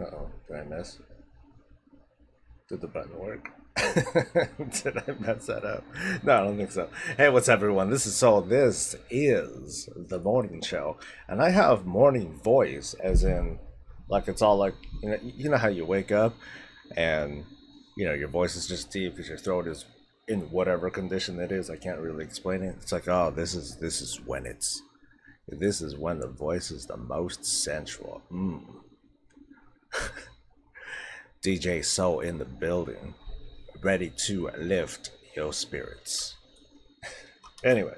Uh-oh, did I miss? Did the button work? Did I mess that up? No, I don't think so. Hey, what's up, everyone? This is Soul. This is the morning show, and I have morning voice, as in, like it's all like you know how you wake up, and your voice is just deep because your throat is in whatever condition it is. I can't really explain it. It's like, oh, this is when the voice is the most sensual. DJ Soul in the building, ready to lift your spirits. Anyway,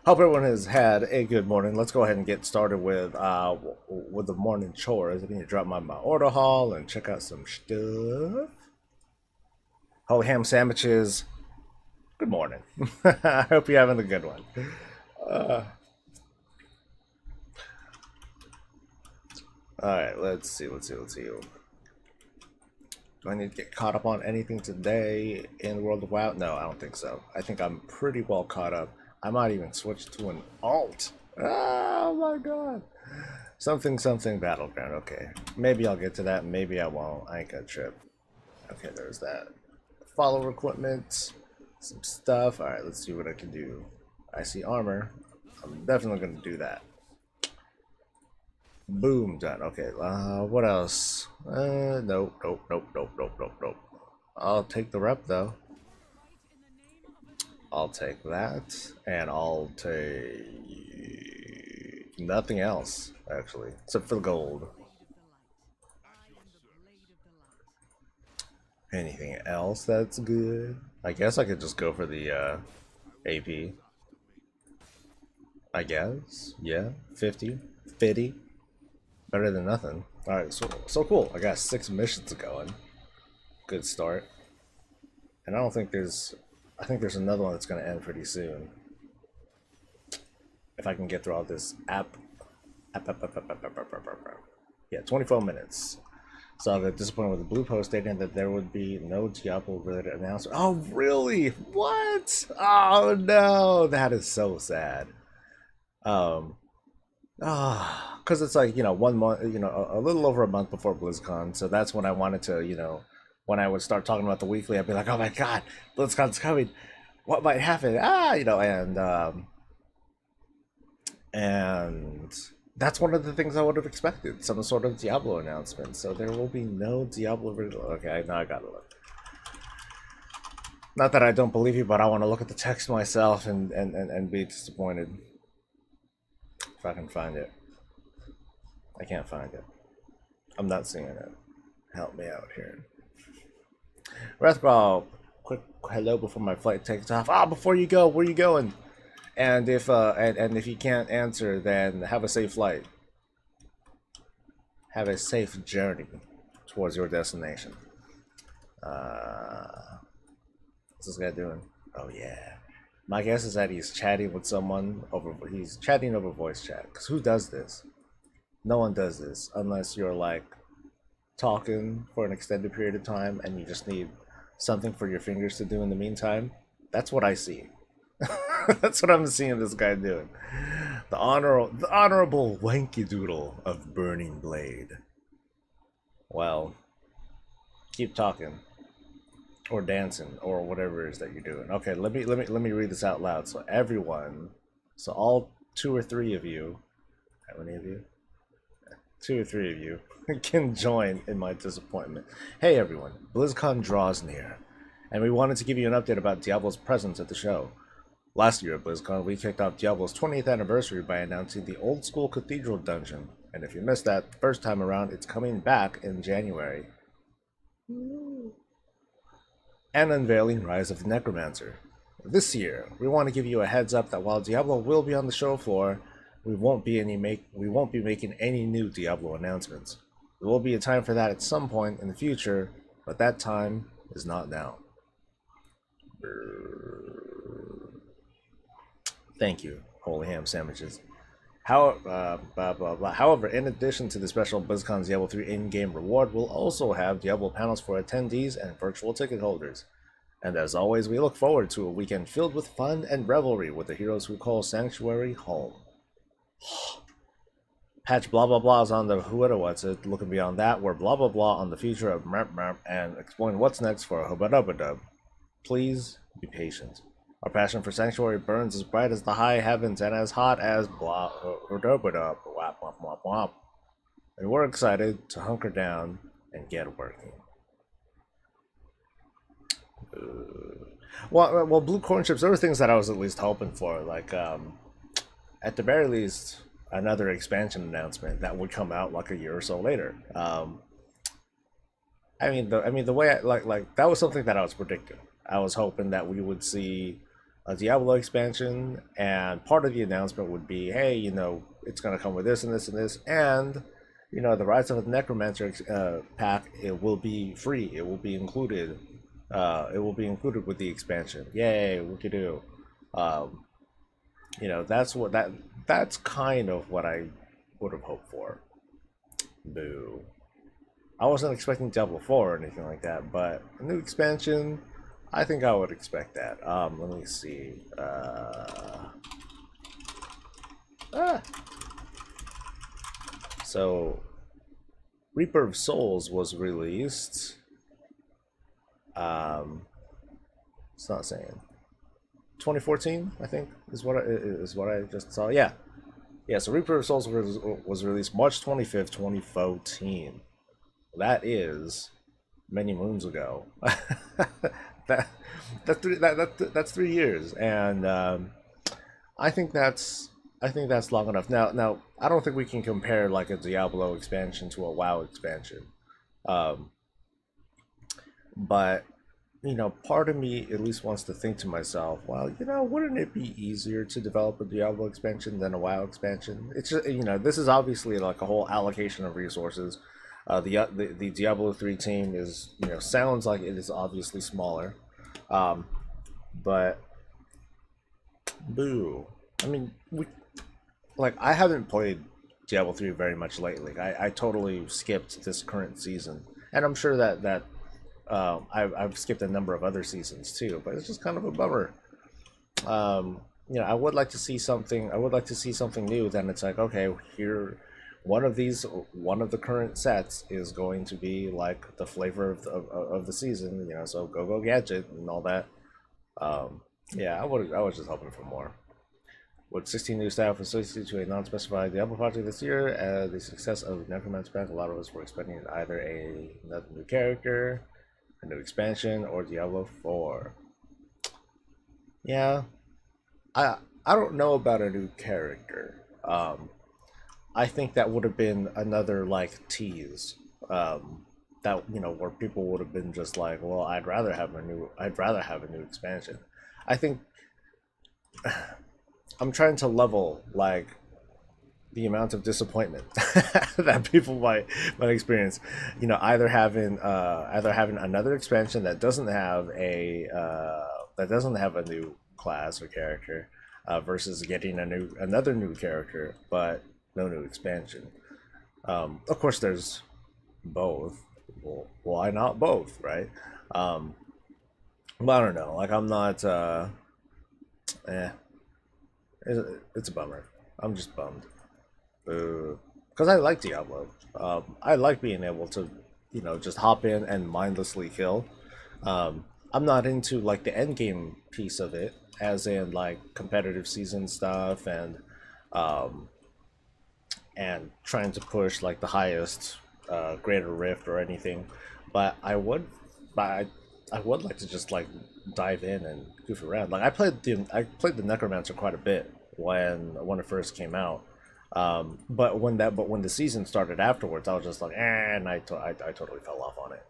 hope everyone has had a good morning. Let's go ahead and get started with the morning chores. I need to drop my order haul and check out some stuff. Holy ham sandwiches. Good morning. I hope you're having a good one. All right, let's see. Do I need to get caught up on anything today in World of WoW? No, I don't think so. I think I'm pretty well caught up. I might even switch to an alt. Oh my god. Something Battleground. Okay. Maybe I'll get to that. Maybe I won't. I ain't gonna trip. Okay, there's that. Follower equipment. Some stuff. Alright, let's see what I can do. I see armor. I'm definitely gonna do that. Boom, done. Okay, what else? Nope. I'll take the rep, though. I'll take that, and I'll take nothing else, actually, except for the gold. Anything else that's good? I guess I could just go for the AP. I guess, yeah, 50. Better than nothing. Alright, so cool. I got 6 missions going. Good start. And I think there's another one that's gonna end pretty soon. If I can get through all this app. Yeah, 24 minutes. So I got disappointed with the blue post stating that there would be no Diablo related announcement. Oh really? What? Oh no, that is so sad. Because it's like, 1 month, a little over a month before BlizzCon. So that's when I wanted to, when I would start talking about the weekly, I'd be like, oh my god, BlizzCon's coming. What might happen? And that's one of the things I would have expected, some sort of Diablo announcement. So there will be no Diablo. Okay, now I gotta look. Not that I don't believe you, but I want to look at the text myself and be disappointed. If I can find it. I can't find it. I'm not seeing it. Help me out here. Wrathball, quick hello before my flight takes off. Before you go, where are you going? And if if you can't answer, then have a safe flight. Have a safe journey towards your destination. What's this guy doing? Oh yeah. My guess is that he's chatting with someone he's chatting over voice chat. Because who does this? No one does this unless you're like talking for an extended period of time and you just need something for your fingers to do in the meantime. That's what I see. That's what I'm seeing this guy doing. The honorable wanky doodle of Burning Blade. Well, keep talking. Or dancing, or whatever it is that you're doing. Okay, let me read this out loud. So everyone, so all 2 or 3 of you, how many of you? 2 or 3 of you can join in my disappointment. Hey everyone, BlizzCon draws near, and we wanted to give you an update about Diablo's presence at the show. Last year at BlizzCon, we kicked off Diablo's 20th anniversary by announcing the Old School Cathedral Dungeon, and if you missed that the first time around, it's coming back in January. And unveiling Rise of the Necromancer. This year, we want to give you a heads up that while Diablo will be on the show floor, we won't be making any new Diablo announcements. There will be a time for that at some point in the future, but that time is not now. Thank you, Holy Ham Sandwiches. However, in addition to the special BlizzCon Diablo 3 in-game reward, we'll also have Diablo panels for attendees and virtual ticket holders. And as always, we look forward to a weekend filled with fun and revelry with the heroes who call Sanctuary home. Patch blah blah blahs on the who it what's it. Looking beyond that, we're blah blah blah on the future of merp merp and exploring what's next for a hubba. Please be patient. Our passion for Sanctuary burns as bright as the high heavens and as hot as blah hubba wap wap wap wap. And we're excited to hunker down and get working. Well, blue corn chips. There were things that I was at least hoping for, like at the very least, another expansion announcement that would come out like a year or so later. I mean, the way like that was something that I was predicting. I was hoping that we would see a Diablo expansion, and part of the announcement would be, hey, you know, it's gonna come with this and this and this, and you know, the Rise of the Necromancer pack, it will be free. It will be included. It will be included with the expansion. Yay! What you do? You know, that's kind of what I would have hoped for. Boo. I wasn't expecting Diablo 4 or anything like that, but a new expansion, I think I would expect that. Let me see. So, Reaper of Souls was released. It's not saying 2014, I think is what I just saw. Yeah. So Reaper of Souls was released March 25th, 2014. That is many moons ago. That's 3 years, and I think that's long enough. Now I don't think we can compare like a Diablo expansion to a WoW expansion, but you know, part of me at least wants to think to myself, well, you know, wouldn't it be easier to develop a Diablo expansion than a WoW expansion? It's just, you know, this is obviously like a whole allocation of resources. The Diablo 3 team is, you know, sounds like it is obviously smaller, but boo. I mean, I haven't played Diablo 3 very much lately. I totally skipped this current season, and I'm sure that I've skipped a number of other seasons too, but it's just kind of a bummer. You know, I would like to see something. I would like to see something new. Then it's like, okay, here, one of the current sets is going to be like the flavor of the season. You know, so go gadget and all that. Yeah, I was just hoping for more. With 16 new staff associated to a non-specified Diablo project this year, the success of Necromancer pack, a lot of us were expecting either another new character, a new expansion, or Diablo 4. Yeah, I don't know about a new character. I think that would have been another like tease. That, you know, where people would have been just like, well, I'd rather have a new expansion. I think I'm trying to level like the amount of disappointment that people might experience, you know, either having another expansion that doesn't have a new class or character, versus getting another new character but no new expansion. Of course, there's both. Well, why not both, right? But I don't know. Like, I'm not. It's a bummer. I'm just bummed. Because I like Diablo. I like being able to, you know, just hop in and mindlessly kill. I'm not into like the end game piece of it, as in like competitive season stuff and trying to push like the highest greater rift or anything. But I would like to just like dive in and goof around. Like I played the Necromancer quite a bit when it first came out. But when the season started afterwards, I was just like, and I totally fell off on it.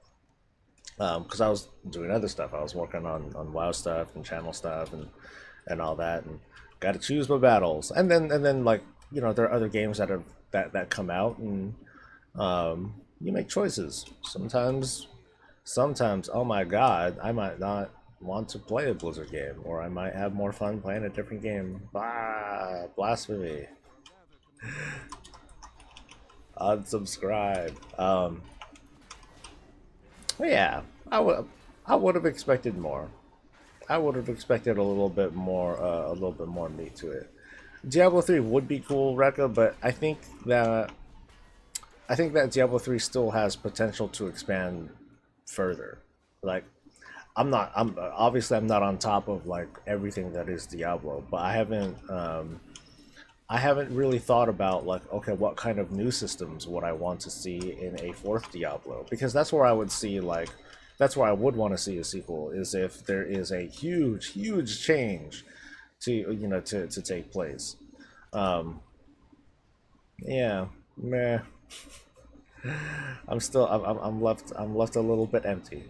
Because I was doing other stuff. I was working on WoW stuff and channel stuff and all that, and got to choose my battles. And then like, you know, there are other games that come out, and you make choices. Sometimes, oh my god, I might not want to play a Blizzard game, or I might have more fun playing a different game. Bah, blasphemy. Unsubscribe. Yeah, I would have expected more. I would have expected a little bit more meat to it. Diablo 3 would be cool, Rekka, but I think that Diablo 3 still has potential to expand further. Like I'm obviously I'm not on top of like everything that is Diablo, but I haven't really thought about like, okay, what kind of new systems would I want to see in a fourth Diablo? Because that's where I would see like that's where I would want to see a sequel, is if there is a huge change to to take place. Um, yeah, meh. I'm left a little bit empty.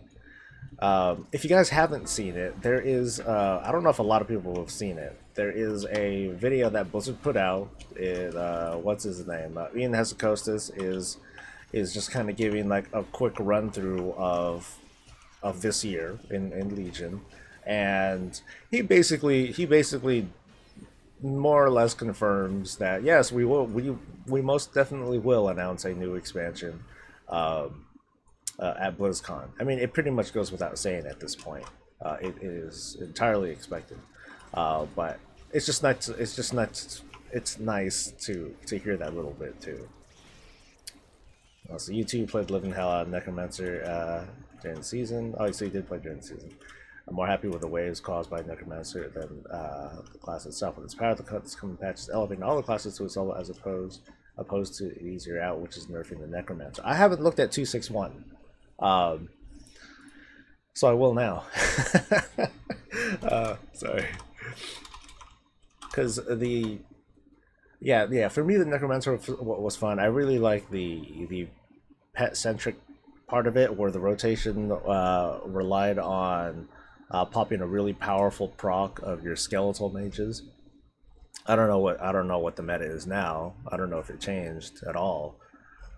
If you guys haven't seen it, there is I don't know if a lot of people have seen it. There is a video that Blizzard put out. What's his name? Ian Hesychostas is just kind of giving like a quick run through of this year in Legion, and he basically more or less confirms that yes, we most definitely will announce a new expansion. Um, at BlizzCon. I mean, it pretty much goes without saying at this point. It is entirely expected, but it's just not. It's just not. It's nice to hear that little bit too. So you two played Living Hell out of Necromancer during the season. Oh, so you did play during the season. I'm more happy with the waves caused by Necromancer than the class itself. With its power, the cuts coming patches elevating all the classes to its level as opposed to easier out, which is nerfing the Necromancer. I haven't looked at 261. Um, so I will now. Sorry. Because yeah, for me the Necromancer was fun. I really like the pet centric part of it, where the rotation relied on popping a really powerful proc of your skeletal mages. I don't know what the meta is now. I don't know if it changed at all.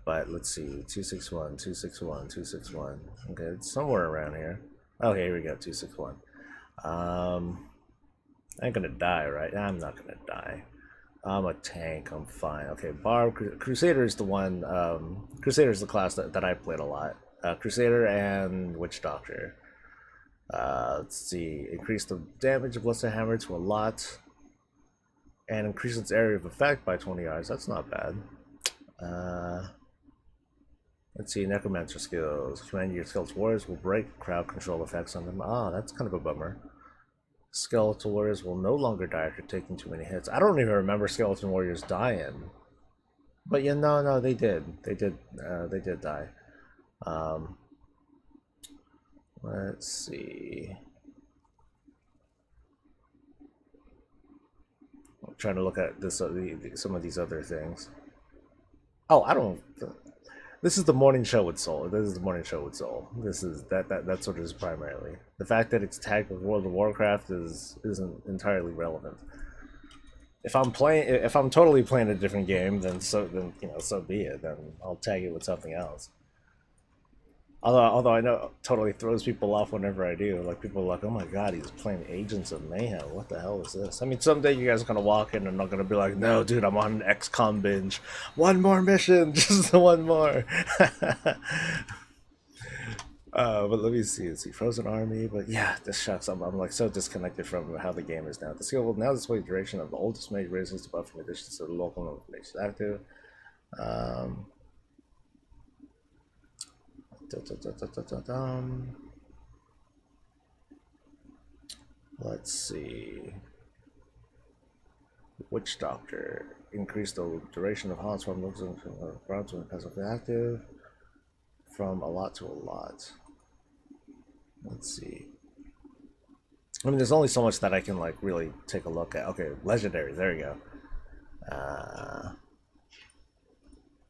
But let's see, 261, 261, 261. Okay, it's somewhere around here. Oh, here we go, 261. I ain't gonna die, right? I'm not gonna die. I'm a tank, I'm fine. Okay, Crusader is the one, Crusader is the class that I played a lot. Crusader and Witch Doctor. Let's see, increase the damage of Blessed Hammer to a lot. And increase its area of effect by 20 yards, that's not bad. Let's see, Necromancer skills. Command your skeletal warriors will break crowd control effects on them. Ah, that's kind of a bummer. Skeletal warriors will no longer die after taking too many hits. I don't even remember skeleton warriors dying. But yeah, no, they did. They did die. Let's see. I'm trying to look at this some of these other things. Oh, I don't. This is the morning show with Soul. This is the morning show with Soul. This is that's what it is primarily. The fact that it's tagged with World of Warcraft isn't entirely relevant. If I'm totally playing a different game, then so be it. Then I'll tag it with something else. Although I know it totally throws people off whenever I do. Like, people are like, "Oh my god, he's playing Agents of Mayhem. What the hell is this?" I mean, someday you guys are gonna walk in and not gonna be like, "No, dude, I'm on an XCOM binge. One more mission, just one more." But let me see. Let's see, Frozen Army. But yeah, this shucks. I'm like so disconnected from how the game is now. The skill will now display the duration of the oldest mage raises to buff in addition to the local notifications active. Um, Let's see. Witch Doctor. Increase the duration of haunts from looks ground to passively active. From a lot to a lot. Let's see. I mean, there's only so much that I can like really take a look at. Okay, legendary. There you go.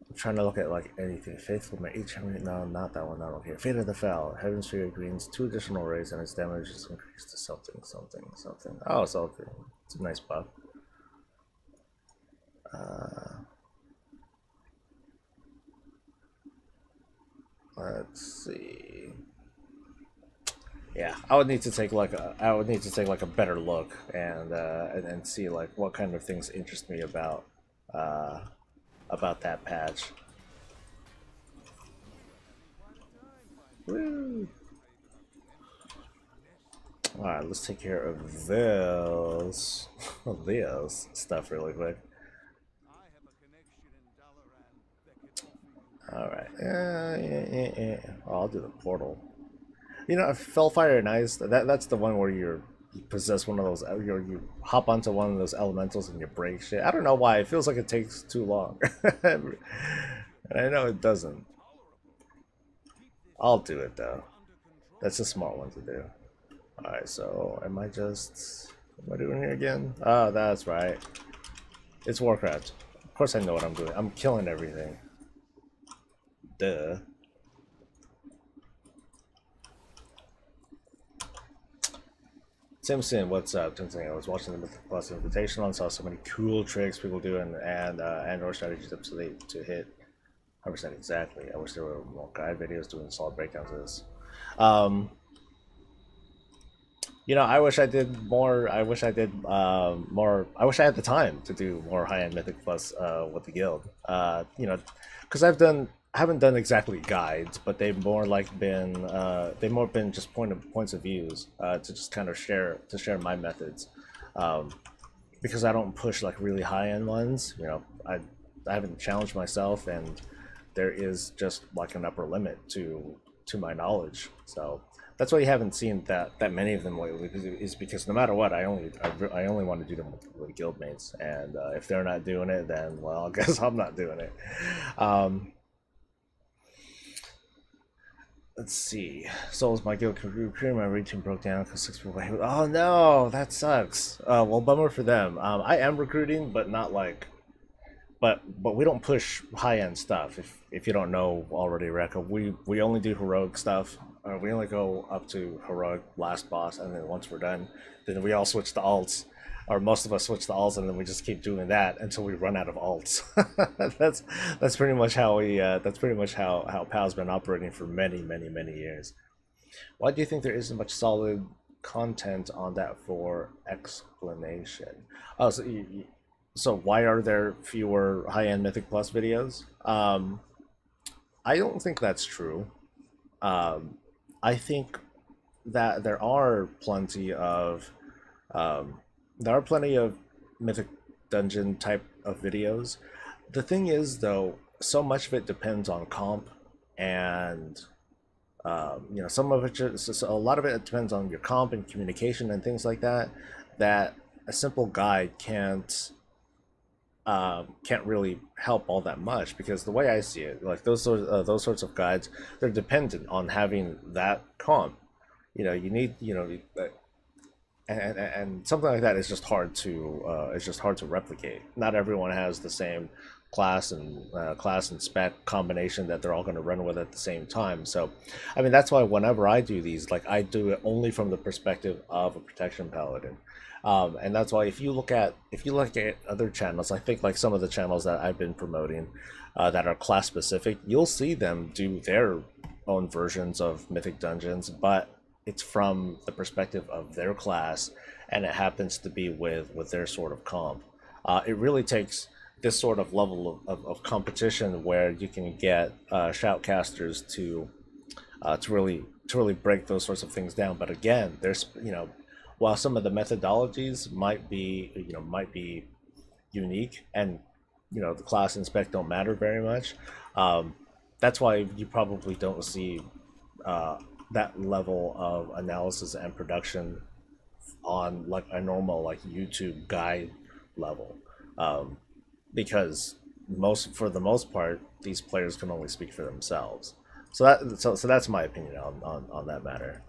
I'm trying to look at like anything. Faithful Mage. No, not that one. I don't care. Fate of the Foul. Heaven's Fury greens 2 additional rays, and its damage is increased to something. Oh, it's okay. It's a nice buff. Let's see. Yeah, I would need to take like a better look and see like what kind of things interest me about that patch. Woo. Alright, let's take care of this, this stuff really quick. Alright, yeah. Oh, I'll do the portal. You know, Fellfire and Ice, that's the one where you possess one of those, you hop onto one of those elementals and you break shit. I don't know why, it feels like it takes too long. And I know it doesn't. I'll do it though. That's a smart one to do. Alright, so am I doing here again? Oh, that's right. It's Warcraft. Of course I know what I'm doing. I'm killing everything. Duh. Simpson, what's up? I was watching the Mythic Plus Invitational and saw so many cool tricks people do and Android strategy tips to hit 100% exactly. I wish there were more guide videos doing solid breakdowns of this. You know, I wish I did more. I wish I did more. I wish I had the time to do more high-end Mythic Plus with the guild. You know, because I haven't done exactly guides, but they've more like been just points of views to just kind of share my methods. Because I don't push like really high-end ones. You know, I haven't challenged myself, and there is just like an upper limit to my knowledge. So that's why you haven't seen that many of them lately, is because no matter what, I only want to do them with guild mates, and if they're not doing it, then well, I guess I'm not doing it. Let's see. Souls, my guild crew, my raid team broke down because 6 people. Oh no, that sucks. Well, bummer for them. I am recruiting, but not like. But we don't push high-end stuff. If you don't know already, Rekka, we only do heroic stuff. We only go up to heroic last boss, and then once we're done, then we all switch to alts, or most of us switch to alts, and then we just keep doing that until we run out of alts. that's pretty much how how PAL's been operating for many years. Why do you think there isn't much solid content on that for explanation? Oh, so why are there fewer high-end Mythic Plus videos? I don't think that's true. I think that there are plenty of Mythic Dungeon type of videos. The thing is, though, so much of it depends on comp, and you know, some of it a lot of it depends on your comp and communication and things like that. That a simple guide can't really help all that much, because the way I see it, like those sorts of guides, they're dependent on having that comp. You know, you need, you know, and something like that is just hard to replicate. Not everyone has the same class and spec combination that they're all going to run with at the same time. So, I mean, that's why whenever I do these, like, I do it only from the perspective of a protection paladin. And that's why if you look at other channels, I think like some of the channels that I've been promoting that are class specific, you'll see them do their own versions of Mythic Dungeons, but it's from the perspective of their class, and it happens to be with their sort of comp. It really takes this sort of level of competition where you can get shoutcasters to really break those sorts of things down. But again, there's, you know, while some of the methodologies might be unique, and you know, the class and spec don't matter very much, that's why you probably don't see that level of analysis and production on like a normal like YouTube guide level, because for the most part, these players can only speak for themselves. So that's my opinion on that matter.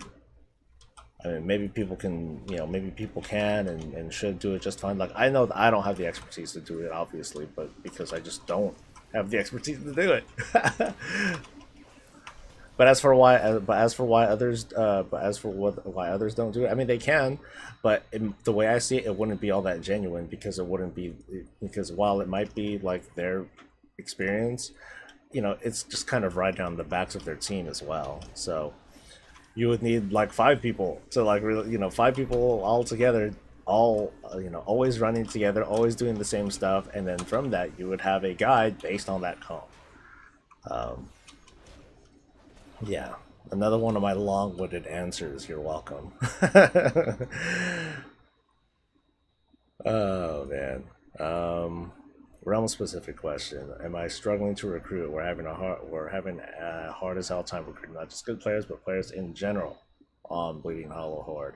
I mean, maybe people can, you know, maybe people can and should do it just fine. Like, I know that I don't have the expertise to do it, obviously, but because I just don't have the expertise to do it. But as for why others don't do it, I mean, they can, but the way I see it, it wouldn't be all that genuine, because while it might be like their experience, you know, it's just kind of riding on the backs of their team as well. So you would need like 5 people to like really, you know, 5 people all together, all you know, always running together, always doing the same stuff, and then from that you would have a guide based on that comp. Yeah, Another one of my long-winded answers. You're welcome. Oh man. Realm specific question. Am I struggling to recruit? We're having a hard as hell time recruiting not just good players but players in general on Bleeding Hollow Horde.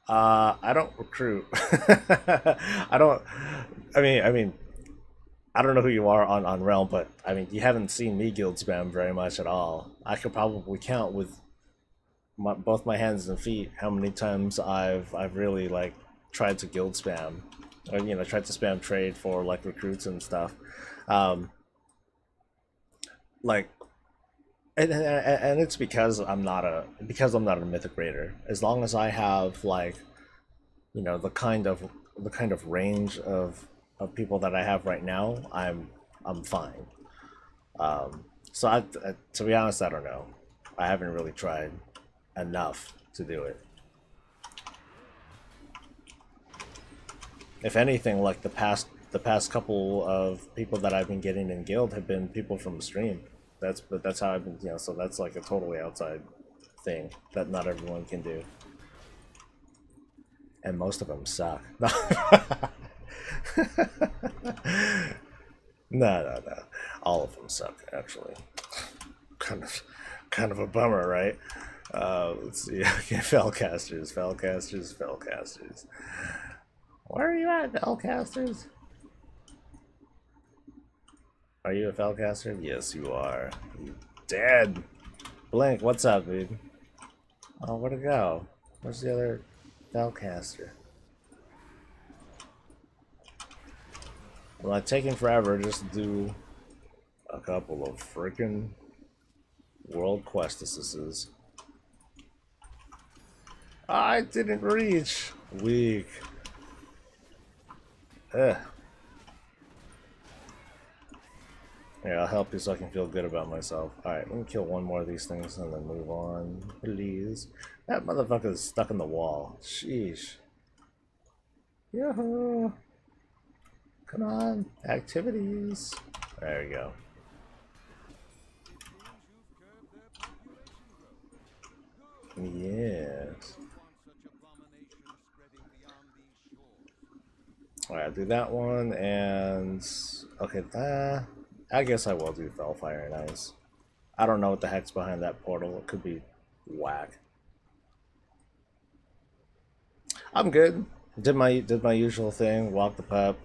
I don't recruit. I don't. I mean, I don't know who you are on Realm, but I mean, you haven't seen me guild spam very much at all. I could probably count with both my hands and feet how many times I've really like tried to guild spam, or tried to spam trade for like recruits and stuff. Um, like and it's because I'm not a mythic raider. As long as I have like the kind of range of people that I have right now, I'm fine. So to be honest, I don't know. I haven't really tried enough to do it. If anything, like the past couple of people that I've been getting in guild have been people from the stream. That's how I've been, so that's like a totally outside thing that not everyone can do. And most of them suck. No. All of them suck, actually. Kind of a bummer, right? Let's see. Okay, Felcasters. Where are you at, Felcasters? Are you a Felcaster? Yes, you are. You dead. Blink, what's up, dude? Oh, where'd it go? Where's the other Felcaster? Well, it's taking forever just to do a couple of freaking world questesses. I didn't reach. Weak. Ugh. Yeah, I'll help you so I can feel good about myself. Alright, let me kill one more of these things and then move on, please. That motherfucker is stuck in the wall. Sheesh. Yoo-hoo! Come on, activities. There we go. Yes. Alright, I'll do that one, and okay, I guess I will do Felfire and Ice. I don't know what the heck's behind that portal. It could be whack. I'm good. Did my usual thing. Walk the pup.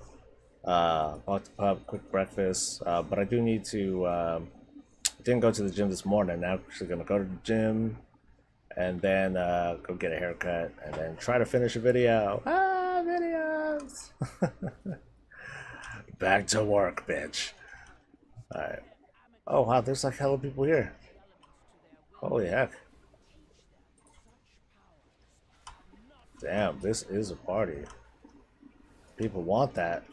Quick breakfast. But I do need to. Didn't go to the gym this morning. Now I'm actually gonna go to the gym, and then go get a haircut, and then try to finish a video. Videos. Back to work, bitch. Alright. Oh wow, there's like hella people here. Holy heck. Damn, this is a party. People want that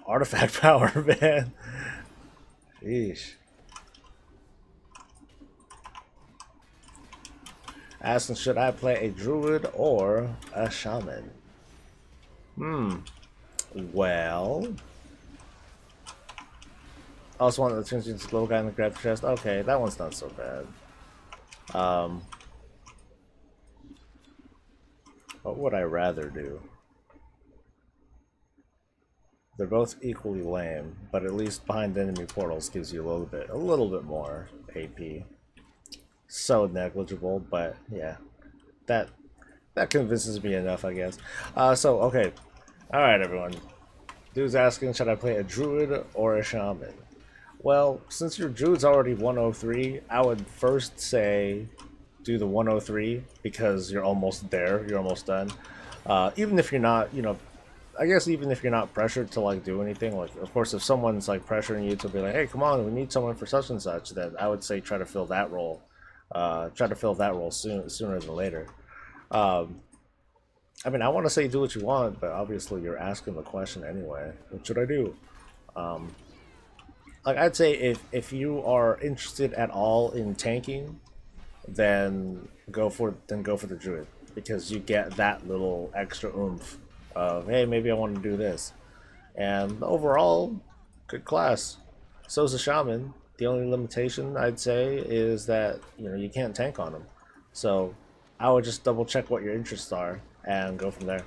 artifact power, man. Sheesh. Asking, should I play a druid or a shaman? Well, I also want to change into the little guy in the grab chest. Okay, that one's not so bad. What would I rather do? They're both equally lame, but at least behind enemy portals gives you a little bit more AP. So negligible, but yeah, that convinces me enough, I guess. So okay, all right, everyone. Dude's asking, should I play a druid or a shaman? Well, since your druid's already 103, I would first say do the 103 because you're almost there, you're almost done. Even if you're not, I guess even if you're not pressured to like do anything, like of course if someone's like pressuring you to be like, hey, come on, we need someone for such and such, then I would say try to fill that role. Sooner than later. I mean, I want to say do what you want, but obviously you're asking the question anyway. What should I do? Like I'd say if you are interested at all in tanking, then go for the druid because you get that little extra oomph of, hey, maybe I want to do this, and overall, good class. So is a shaman. The only limitation I'd say is that you can't tank on them. So I would just double check what your interests are and go from there.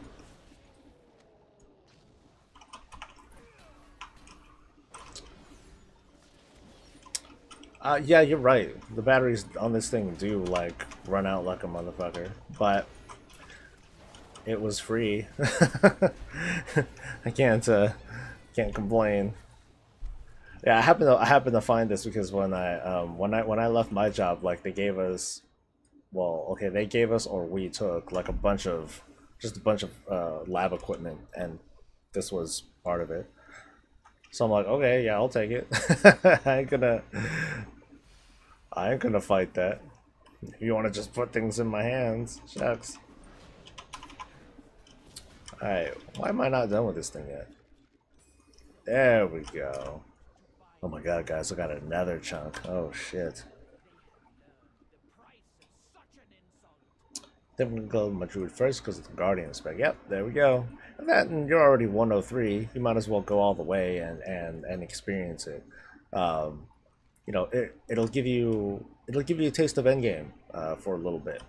Yeah, you're right. The batteries on this thing do like run out like a motherfucker, but it was free. I can't complain. Yeah, I happened to find this because when I left my job, like they gave us, well, okay, they gave us or we took like just a bunch of lab equipment, and this was part of it. So I'm like, okay, yeah, I'll take it. I ain't gonna I ain't gonna fight that. If you want to just put things in my hands, shucks. Alright, why am I not done with this thing yet? There we go. Oh my god, guys, I got another chunk. Oh shit. Then we can go with my druid first because it's the guardian spec. Yep, there we go. And you're already 103. You might as well go all the way and experience it. Um, you know, it'll give you a taste of endgame for a little bit,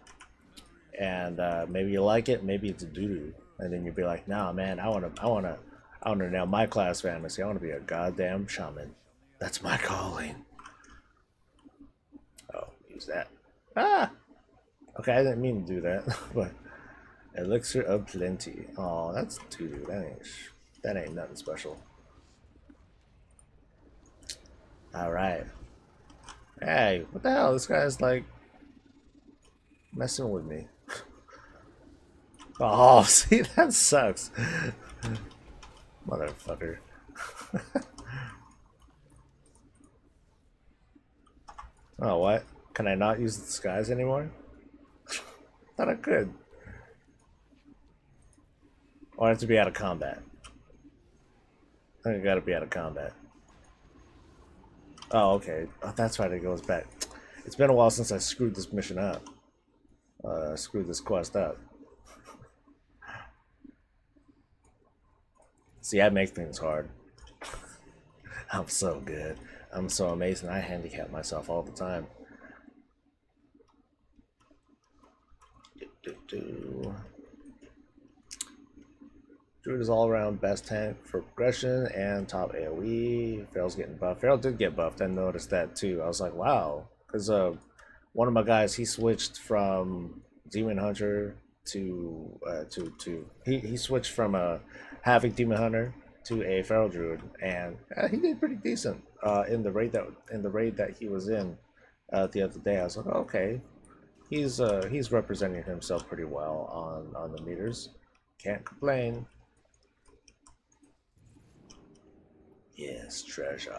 and maybe you like it, maybe it's a doo-doo, and then you'll be like, nah, man, I wanna nail my class fantasy. I wanna be a goddamn shaman. That's my calling. Oh, use that. Ah. Okay, I didn't mean to do that, but elixir of plenty. Oh, that's doo-doo. That ain't nothing special. All right. Hey, what the hell? This guy's like messing with me. Oh, see, that sucks. Motherfucker. Oh, what? Can I not use the disguise anymore? Thought I could. Or I have to be out of combat. I think I gotta be out of combat. Oh, okay. Oh, that's right, it goes back. It's been a while since I screwed this mission up. Screwed this quest up. See, I make things hard. I'm so good. I'm so amazing. I handicap myself all the time. Druid is all around best tank for progression and top AoE. Farrell's getting buffed. Farrell did get buffed. I noticed that too. I was like, wow. Because one of my guys, he switched from Demon Hunter he switched from a Havoc Demon Hunter to a Feral Druid, and he did pretty decent in the raid that he was in the other day. I was like, oh, okay, he's representing himself pretty well on the meters. Can't complain. Yes, treasure.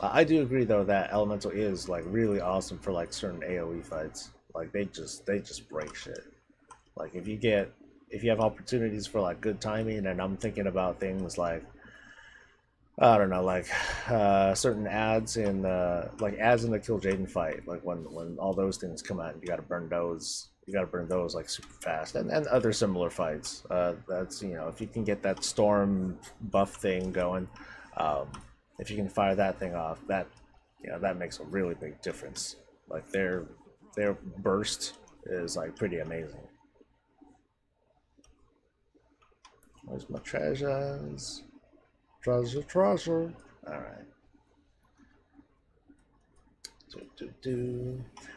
I do agree though that Elemental is like really awesome for like certain AoE fights. Like they just break shit. Like if you have opportunities for like good timing, and I'm thinking about things like, I don't know, like certain ads in like ads in the Kill Jaden fight, like when all those things come out, you got to burn those. You got to burn those like super fast, and other similar fights. That's, you know, if you can get that storm buff thing going, um, if you can fire that thing off, that, you know, that makes a really big difference. Like their burst is like pretty amazing. Where's my treasures? Treasure, treasure. All right.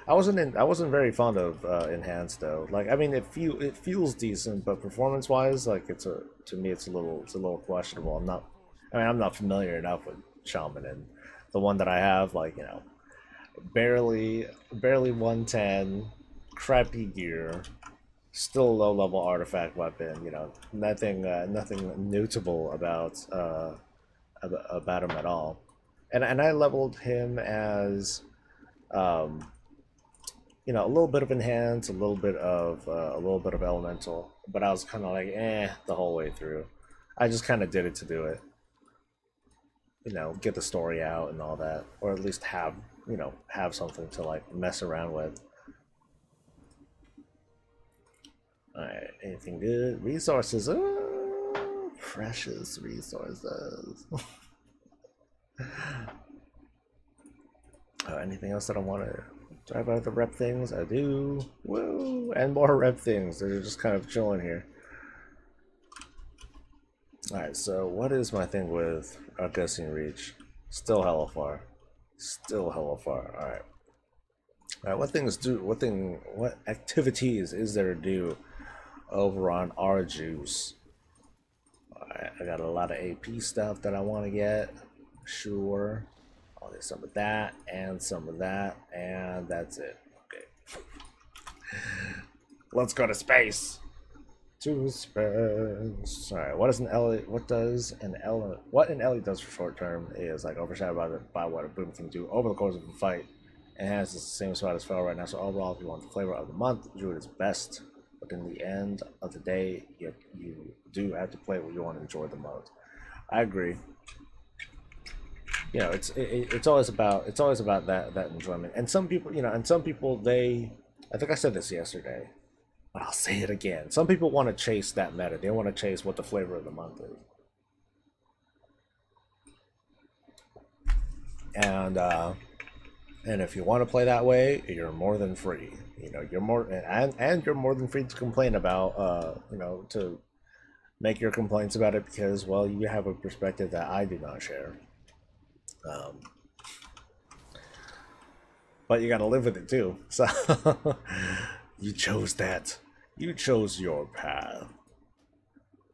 I wasn't very fond of enhanced though. Like, I mean, it feels decent, but performance wise, like to me it's a little questionable. I'm not familiar enough with Shaman, and the one that I have, like, you know, barely 110, crappy gear, still low level artifact weapon. You know, nothing notable about him at all. And I leveled him as, um, you know, a little bit of enhance, a little bit of elemental, but I was kind of like, the whole way through. I just kind of did it to do it, you know, get the story out and all that, or at least have, you know, have something to like mess around with. All right, anything good? Resources, oh, precious resources. Anything else that I want to... Do I have other rep things? I do. Woo! And more rep things. They're just kind of chilling here. Alright, so what is my thing with outguessing reach? Still hella far. Still hella far. Alright. Alright, what activities is there to do over on our juice? Alright, I got a lot of AP stuff that I want to get. Sure. I'll get some of that and some of that, and that's it. Okay. Let's go to space. To space. Alright, what an Ellie does for short term is like overshadowed by what a boom can do over the course of a fight. And has the same spot as Fel right now, so overall if you want the flavor of the month, Druid is best. But in the end of the day, you do have to play what you want to enjoy the most. I agree. You know, it's always about that enjoyment. And some people, they, I think I said this yesterday, but I'll say it again. Some people want to chase that meta. They want to chase what the flavor of the month is. And if you want to play that way, you're more than free. You know, you're more than free to complain about. To make your complaints about it because, well, you have a perspective that I do not share. But you got to live with it too. So you chose that. You chose your path.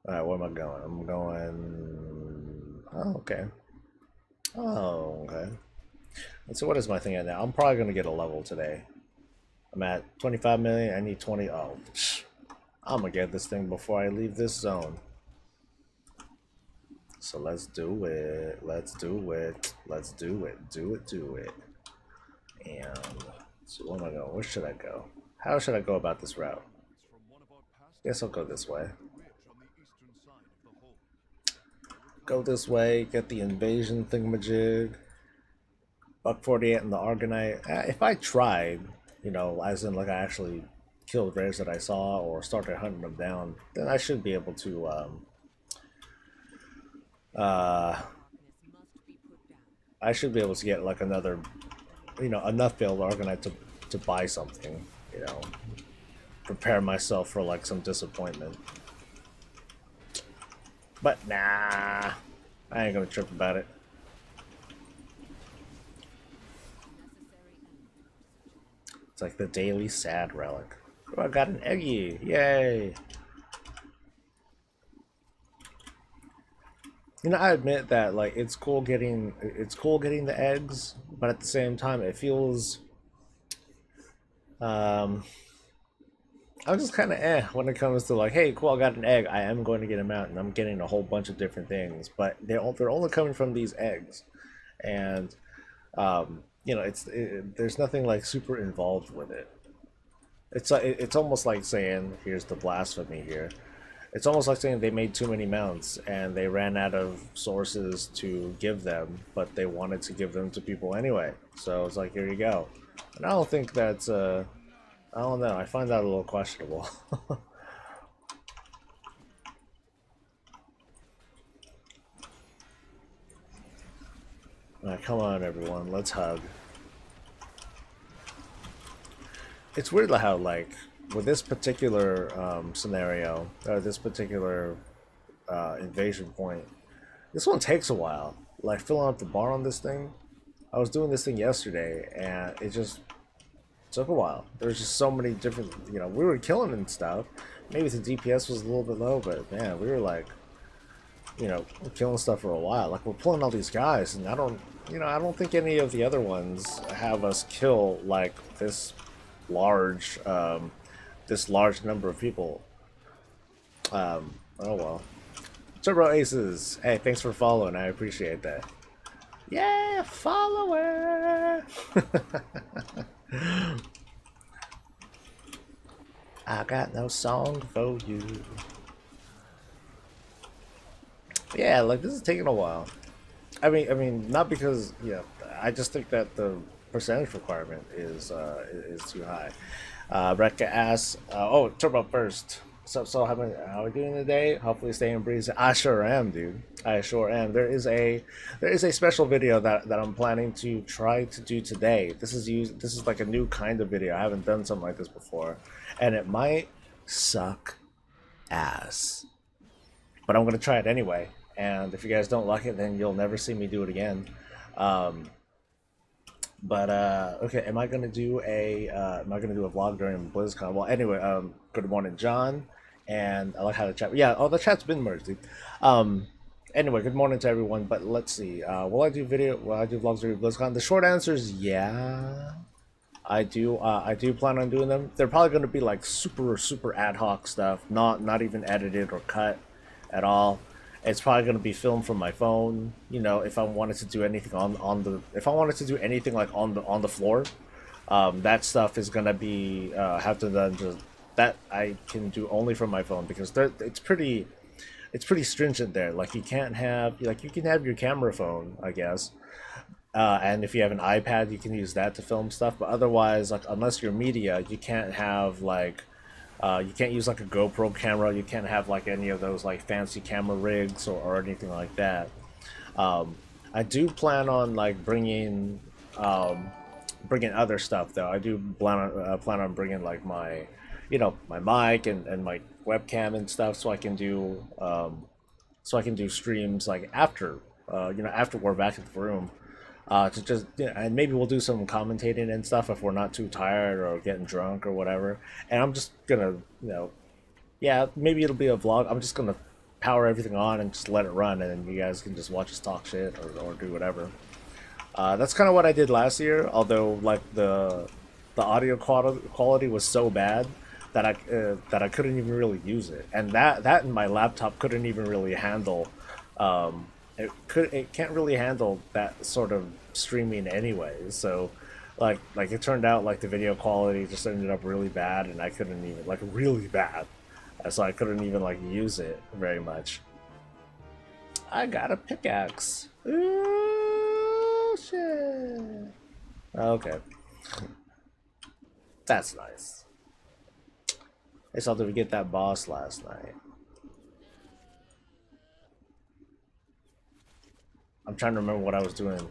All right, where am I going? I'm going. Oh, okay. Oh, okay. And so what is my thing at now? I'm probably going to get a level today. I'm at 25 million. I need 20. Oh, I'm going to get this thing before I leave this zone. So let's do it. Let's do it. Let's do it. Do it. And so where am I going? Where should I go? How should I go about this route? Guess I'll go this way. Go this way. Get the invasion thingamajig. Buck 48 and the Argonite. If I tried, you know, as in like I actually killed rares that I saw or started hunting them down, then I should be able to I should be able to get like another, you know, enough build Argonite to buy something, you know, prepare myself for like some disappointment. But nah, I ain't gonna trip about it. It's like the daily sad relic. Oh, I got an Eggy! Yay! You know, I admit that like it's cool getting the eggs, but at the same time it feels I'm just kind of when it comes to like, hey, cool, I got an egg. I am going to get them out, and I'm getting a whole bunch of different things, but they're only coming from these eggs, and you know, there's nothing like super involved with it. It's almost like saying, here's the blasphemy here. It's almost like saying they made too many mounts and they ran out of sources to give them, but they wanted to give them to people anyway. So it's like, here you go. And I don't think that's I don't know. I find that a little questionable. Alright, come on everyone, let's hug. It's weird how, like, with this particular scenario, or this particular invasion point, this one takes a while. Like, filling up the bar on this thing, I was doing this thing yesterday, and it just took a while. There's just so many different, you know, we were killing and stuff. Maybe the DPS was a little bit low, but man, we were like, you know, we're killing stuff for a while. Like, we're pulling all these guys, and I don't think any of the other ones have us kill like this large number of people. Oh well. Turbo Aces, hey, thanks for following. I appreciate that. Yeah, follower. I got no song for you. Yeah, like this is taking a while. I mean, not because, yeah, I just think that the percentage requirement is too high. Rekka asks, oh, Turbo first. So how are we doing today? Hopefully staying breezy. I sure am, dude. I sure am. There is a special video that I'm planning to try to do today. This is like a new kind of video. I haven't done something like this before, and it might suck ass, but I'm gonna try it anyway. And if you guys don't like it, then you'll never see me do it again. Um, but okay, am I gonna do a vlog during BlizzCon? Well, anyway, good morning, John, and I like how the chat. Yeah, oh, the chat's been merged, dude. Um, anyway, good morning to everyone. But let's see. Will I do vlogs during BlizzCon? The short answer is yeah. I do. I do plan on doing them. They're probably going to be like super ad hoc stuff, not even edited or cut at all. It's probably going to be filmed from my phone. You know, if I wanted to do anything if I wanted to do anything like on the floor, that stuff is going to be have to then just that I can do only from my phone because it's pretty stringent there. Like you can have your camera phone, I guess. And if you have an iPad, you can use that to film stuff. But otherwise, like unless you're media, you can't have like you can't use like a GoPro camera. You can't have like any of those like fancy camera rigs or anything like that. I do plan on like bringing other stuff though. I do plan on bringing like my my mic and my webcam and stuff so I can do streams like after after we're back in the room. To just and maybe we'll do some commentating and stuff if we're not too tired or getting drunk or whatever. And I'm just gonna, yeah, maybe it'll be a vlog. I'm just gonna power everything on and just let it run, and then you guys can just watch us talk shit or do whatever. That's kind of what I did last year. Although like the audio quality was so bad that I couldn't even really use it, and that and my laptop couldn't even really handle. It can't really handle that sort of streaming anyways. So like it turned out like the video quality just ended up really bad, and I couldn't even like really bad, so I couldn't even like use it very much. I got a pickaxe. Ooh, shit. Okay, that's nice. I saw that we get that boss last night. I'm trying to remember what I was doing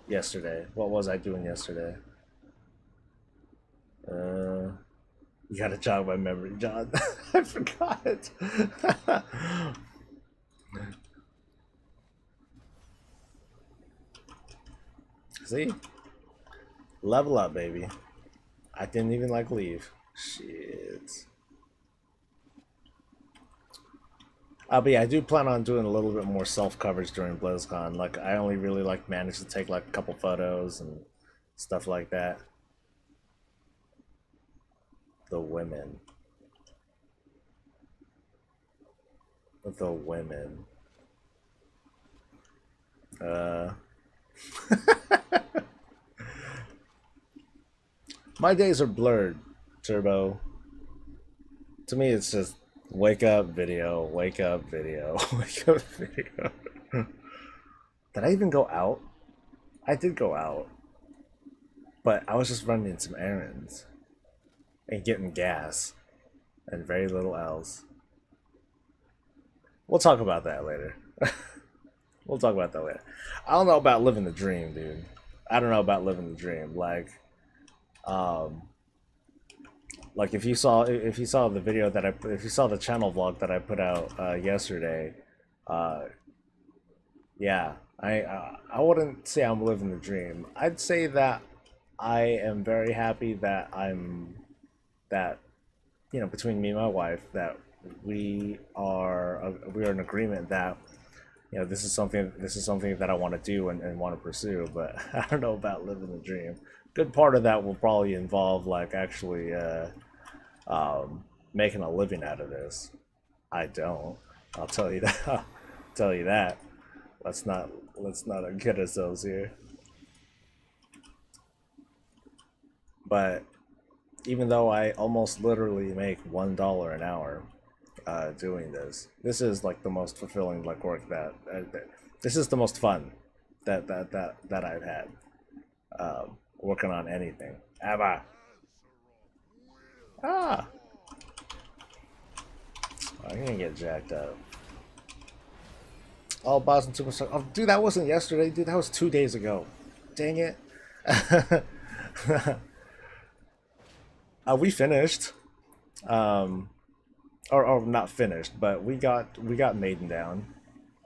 yesterday. What was I doing yesterday? You gotta jog my memory, John. I forgot. See? Level up, baby. I didn't even like leave. Shit. But yeah, I do plan on doing a little bit more self-coverage during BlizzCon. Like, I only really like managed to take like a couple photos and stuff like that. The women. The women. My days are blurred, Turbo. To me, it's just wake up video, wake up video, wake up video. Did I even go out? I did go out, but I was just running some errands and getting gas and very little else. We'll talk about that later. We'll talk about that later. I don't know about living the dream, dude. I don't know about living the dream. Like if you saw the video that if you saw the channel vlog that I put out yesterday, yeah, I wouldn't say I'm living the dream. I'd say that I am very happy that between me and my wife that we are in agreement that this is something that I want to do and want to pursue. But I don't know about living the dream. Good part of that will probably involve like actually making a living out of this. I don't. I'll tell you that. I'll tell you that. Let's not get ourselves here. But even though I almost literally make $1 an hour doing this, this is like the most fulfilling like work that this is the most fun that I've had working on anything. Abba. Ah. I'm gonna get jacked up. All Boston Superstar. Oh, dude, that wasn't yesterday, dude. That was 2 days ago. Dang it. We finished. Um, or not finished, but we got Maiden down.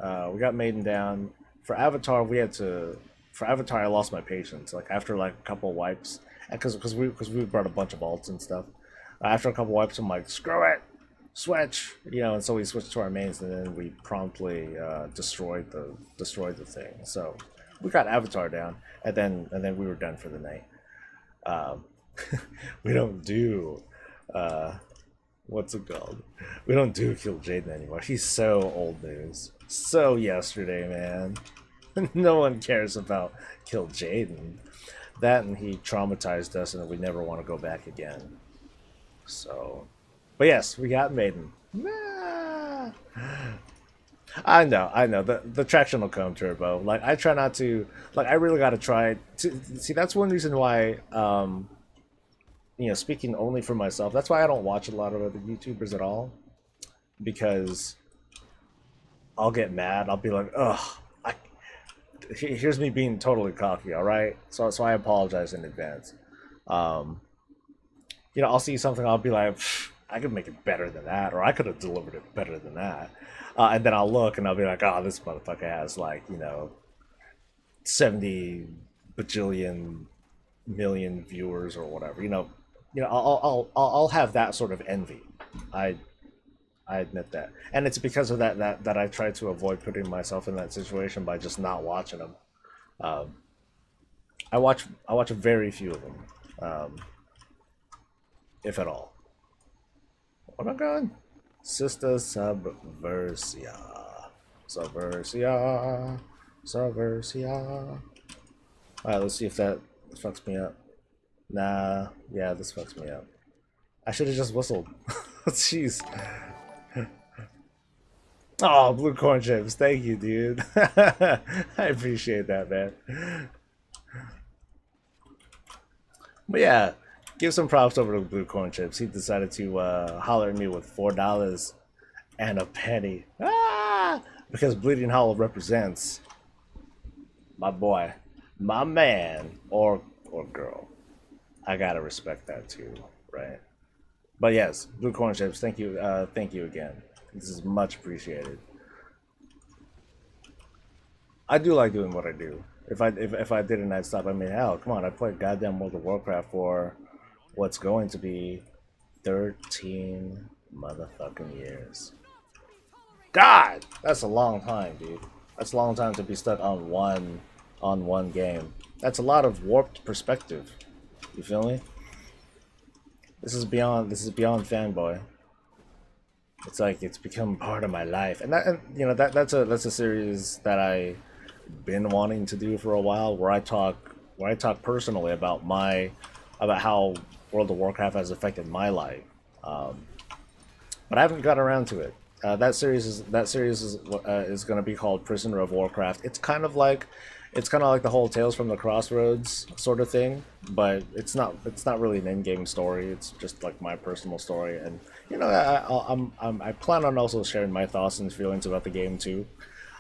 We got Maiden down. For Avatar, we had to. For Avatar, I lost my patience. Like after like a couple wipes, because we brought a bunch of alts and stuff. After a couple wipes, I'm like, screw it, switch, and so we switched to our mains, and then we promptly destroyed the thing. So we got Avatar down, and then we were done for the night. Um, we don't do what's it called? We don't do Kill Jaden anymore. He's so old news, so yesterday, man. No one cares about Kill Jaden. That and he traumatized us, and we never want to go back again. So, but yes, we got Maiden. Ah. I know. The traction will come, Turbo. Like I try not to. Like I really gotta try to see. That's one reason why. Speaking only for myself. That's why I don't watch a lot of other YouTubers at all, because I'll get mad. I'll be like, ugh. Here's me being totally cocky. All right. So I apologize in advance. Um, I'll see something. I'll be like, I could make it better than that, or I could have delivered it better than that. And then I'll look and I'll be like, oh, this motherfucker has like 70 bajillion million viewers or whatever. I'll have that sort of envy. I I admit that, and it's because of that I try to avoid putting myself in that situation by just not watching them. Um, I watch very few of them, if at all. Oh my god, Sister Subversia, Subversia, Subversia. All right, let's see if that fucks me up. Nah, yeah, this fucks me up. I should have just whistled. Jeez. Oh, blue corn chips. Thank you, dude. I appreciate that, man. But yeah, give some props over to blue corn chips. He decided to holler at me with $4 and a penny. Ah! Because Bleeding Hollow represents my boy, my man, or girl. I gotta respect that too, right? But yes, blue corn chips. Thank you again. This is much appreciated. I do like doing what I do. If I did a night stop, I mean, hell, come on, I played goddamn World of Warcraft for what's going to be 13 motherfucking years. God, that's a long time, dude. That's a long time to be stuck on one game. That's a lot of warped perspective. You feel me? This is beyond fanboy. It's like it's become part of my life, and that's a series that I've been wanting to do for a while, where I talk personally about how World of Warcraft has affected my life, but I haven't got around to it. That series is going to be called Prisoner of Warcraft. It's kind of like the whole Tales from the Crossroads sort of thing, but it's not really an in-game story. It's just like my personal story, and I plan on also sharing my thoughts and feelings about the game too.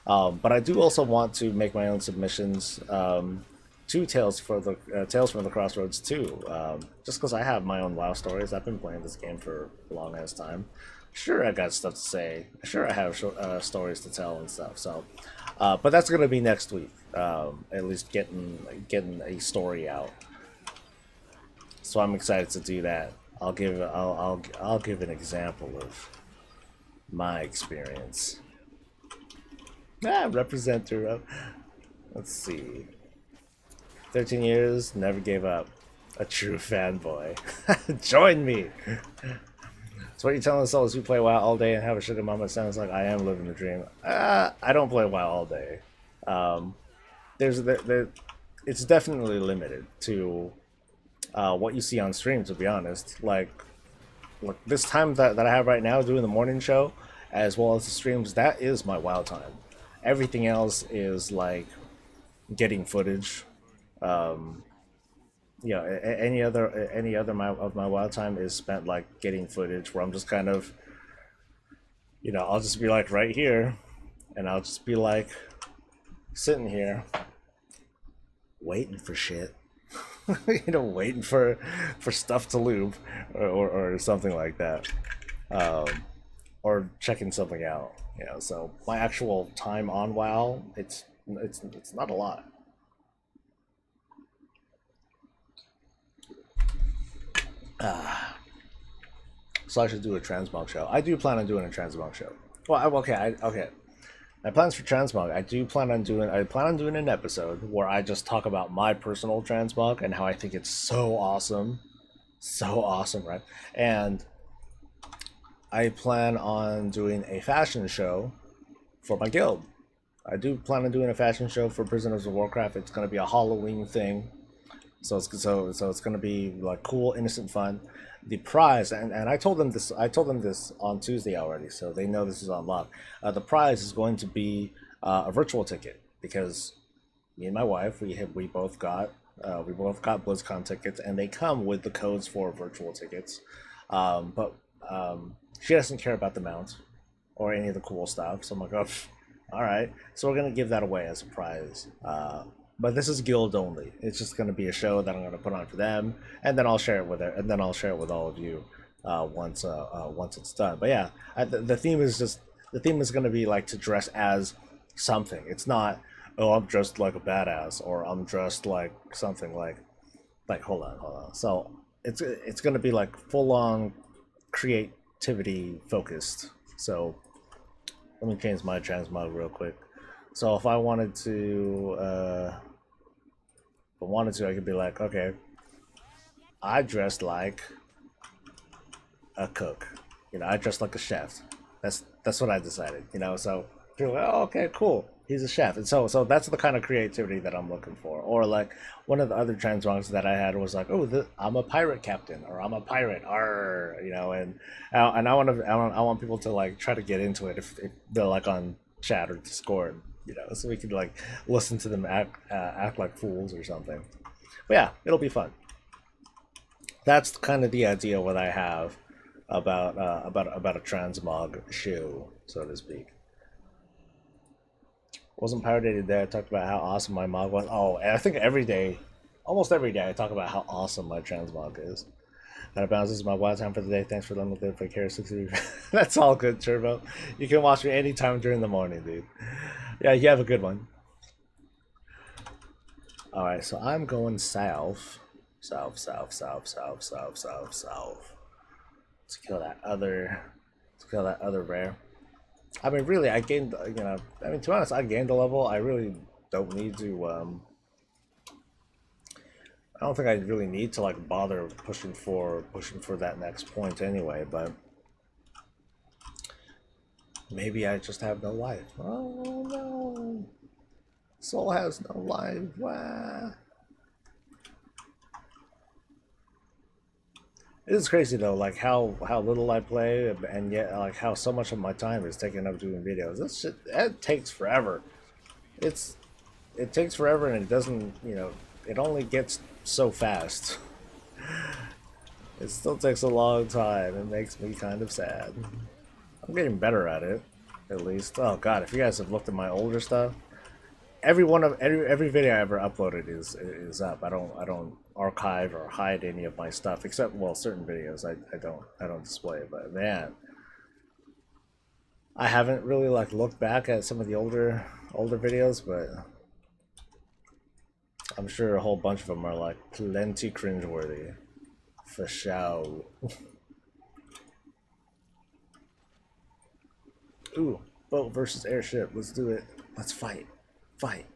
But I do also want to make my own submissions to Tales from the Crossroads too, just because I have my own WoW stories. I've been playing this game for a long ass time. Sure, I got stuff to say. Sure, I have stories to tell and stuff. So, but that's gonna be next week. At least getting a story out. So I'm excited to do that. I'll give an example of my experience. Representer. Let's see. 13 years, never gave up. A true fanboy. Join me. So what you're telling us all is you play WoW all day and have a sugar mama. Sounds like I am living the dream. I don't play WoW all day. It's definitely limited to what you see on stream, to be honest. Like this time that I have right now doing the morning show, as well as the streams, that is my WoW time. Everything else is like getting footage. Any other of my WoW time is spent like getting footage, where I'm just kind of You know, I'll just be like right here, and I'll just be like sitting here waiting for shit. You know, waiting for stuff to loop, or something like that, um, or checking something out. You know, so my actual time on WoW, it's not a lot. So I should do a transmog show. I do plan on doing a transmog show. Well, okay. My plans for transmog. I plan on doing an episode where I just talk about my personal transmog and how I think it's so awesome, right? And I plan on doing a fashion show for my guild. I do plan on doing a fashion show for Prisoners of Warcraft. It's going to be a Halloween thing, so it's going to be like cool, innocent fun. The prize, and I told them this. I told them this on Tuesday already, so they know this is on lock. The prize is going to be a virtual ticket, because me and my wife, we both got BlizzCon tickets, and they come with the codes for virtual tickets. But she doesn't care about the mount or any of the cool stuff, so I'm like, oh, all right. So we're gonna give that away as a prize. But this is guild only. It's just going to be a show that I'm going to put on for them, and then I'll share it with it, and then I'll share it with all of you once it's done. But yeah, the theme is going to be like to dress as something. It's not, oh, I'm dressed like a badass, or I'm dressed like something like hold on. So it's going to be like full on creativity focused. So let me change my transmog real quick. So if I wanted to, I could be like, okay, I dressed like a cook. You know, I dressed like a chef. That's what I decided. You know, so people are like, oh, okay, cool. He's a chef, and so that's the kind of creativity that I'm looking for. Or like one of the other transmogs that I had was like, oh, I'm a pirate captain, or I'm a pirate, arr, you know, and I want people to like try to get into it if they're like on chat or Discord. You know, so we could like listen to them act like fools or something. But yeah, it'll be fun. That's kind of the idea what I have about a transmog show, so to speak. Wasn't Pirate Day today? I talked about how awesome my mod was. Oh, and I think almost every day, I talk about how awesome my transmog is. Out of bounds, this is my wild time for the day. Thanks for letting me live vicariously. That's all good, Turbo. You can watch me anytime during the morning, dude. Yeah, you have a good one. Alright, so I'm going south. South. Let's kill that other rare. I mean, really, I gained, you know, I mean, to be honest, I gained a level. I really don't need to, I don't think I really need to, like, bother pushing for that next point anyway, but maybe I just have no life. Oh, no. Soul has no life. Wah. It is crazy though, like how little I play, and yet like how so much of my time is taken up doing videos. This shit, it takes forever. It takes forever, and it doesn't, you know, it only gets so fast. It still takes a long time. It makes me kind of sad. I'm getting better at it, at least. Oh god, if you guys have looked at my older stuff, every video I ever uploaded is up. I don't archive or hide any of my stuff, except, well, certain videos I don't display. But man, I haven't really like looked back at some of the older videos, but I'm sure a whole bunch of them are like plenty cringeworthy, for sure. Ooh, boat versus airship. Let's do it. Let's fight. Fight.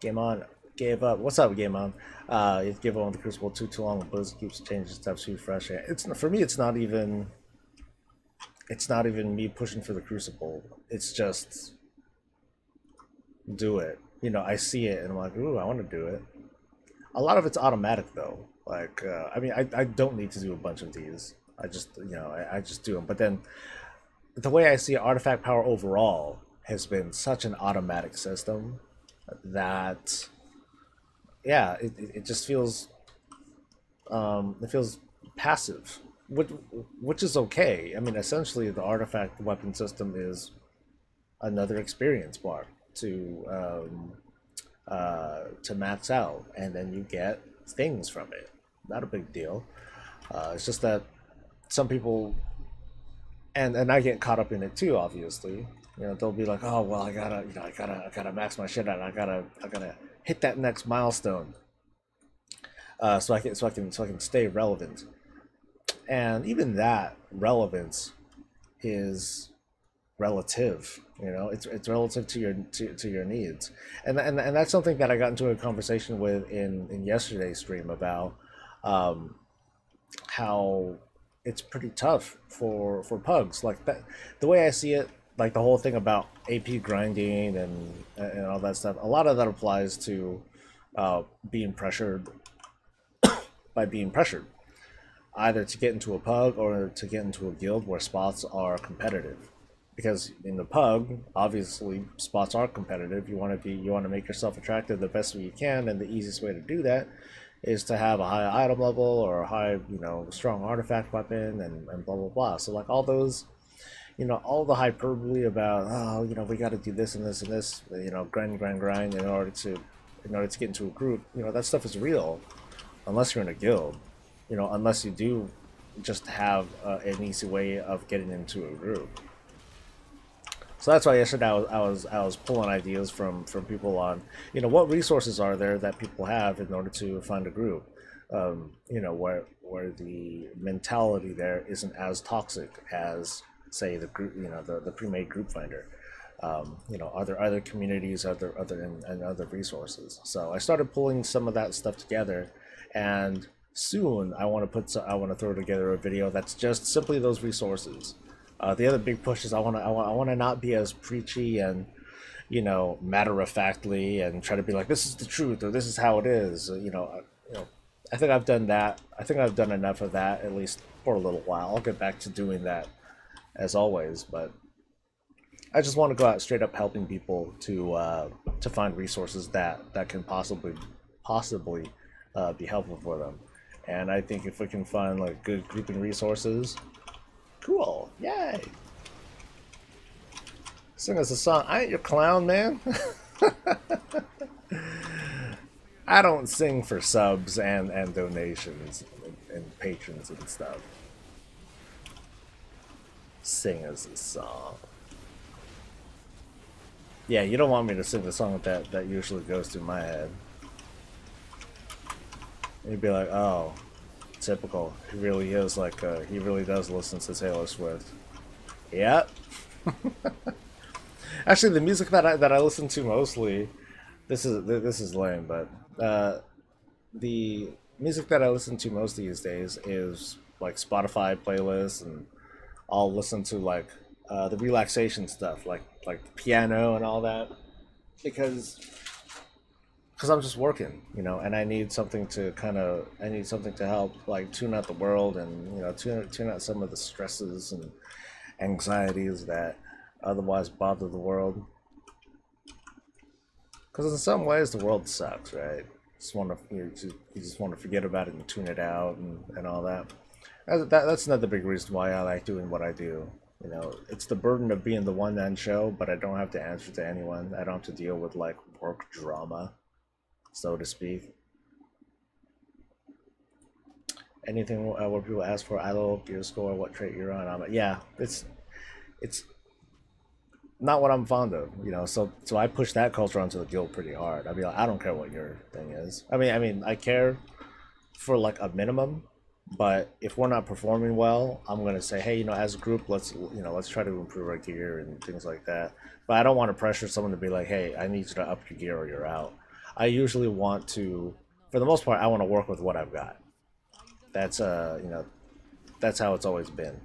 Game on. Gave up. What's up, Game on? You gave up on the Crucible too long. Blizzard keeps changing stuff too fresh. It's, for me, it's not even me pushing for the Crucible. It's just do it. You know, I see it and I'm like, ooh, I want to do it. A lot of it's automatic though. Like, I mean, I don't need to do a bunch of these. I just, you know, I just do them. But then the way I see artifact power overall has been such an automatic system that, yeah, it just feels, it feels passive, which is okay. I mean, essentially, the artifact weapon system is another experience bar to max out, and then you get things from it. Not a big deal. It's just that some people, and I get caught up in it too. Obviously, you know, they'll be like, "Oh well, I gotta max my shit out. I gotta hit that next milestone, so I can stay relevant." And even that relevance is relative. You know, it's relative to your needs, and that's something that I got into a conversation with in yesterday's stream about how it's pretty tough for pugs like that. The way I see it, like the whole thing about AP grinding and all that stuff, a lot of that applies to being pressured by being pressured, either to get into a pug or to get into a guild where spots are competitive. Because in the pug, obviously spots are competitive. You want to make yourself attractive the best way you can, and the easiest way to do that is to have a high item level or a high, you know, strong artifact weapon and blah blah blah. So like all those, you know, all the hyperbole about, oh, you know, we got to do this and this and this, you know, grind in order to get into a group, you know, that stuff is real unless you're in a guild, you know, unless you do just have an easy way of getting into a group. So that's why yesterday I was pulling ideas from people on, you know, what resources are there that people have in order to find a group, you know, where the mentality there isn't as toxic as, say, the group, you know, the pre-made group finder. You know, are there other communities, other resources? So I started pulling some of that stuff together, and soon I want to throw together a video that's just simply those resources. The other big push is I want to not be as preachy and, you know, matter of factly and try to be like, this is the truth or this is how it is. You know, I think I've done that. I think I've done enough of that, at least for a little while. I'll get back to doing that as always, but I just want to go out straight up helping people to find resources that can possibly be helpful for them. And I think if we can find like good grouping resources, cool, yay! Sing us a song. I ain't your clown, man. I don't sing for subs and donations and patrons and stuff. Sing us a song. Yeah, you don't want me to sing the song that usually goes through my head. You'd be like, oh, typical. He really is like, he really does listen to Taylor Swift. Yep. Actually, the music that I listen to mostly, this is lame, but the music that I listen to most these days is like Spotify playlists, and I'll listen to like the relaxation stuff, like the piano and all that, because I'm just working, you know, and I need something to help like tune out the world and, you know, tune out some of the stresses and anxieties that otherwise bother the world. Because in some ways the world sucks, right? You just want to forget about it and tune it out and all that. That's another big reason why I like doing what I do. You know, it's the burden of being the one-man show, but I don't have to answer to anyone. I don't have to deal with like work drama, so to speak. Anything where people ask for idle gear score, what trait you're on. Yeah, it's not what I'm fond of, you know. So I push that culture onto the guild pretty hard. I'd be like, I don't care what your thing is. I mean, I care for like a minimum, but if we're not performing well, I'm gonna say, hey, you know, as a group, let's try to improve our gear and things like that. But I don't want to pressure someone to be like, hey, I need you to up your gear or you're out. I usually want to, for the most part, I want to work with what I've got. That's you know, that's how it's always been.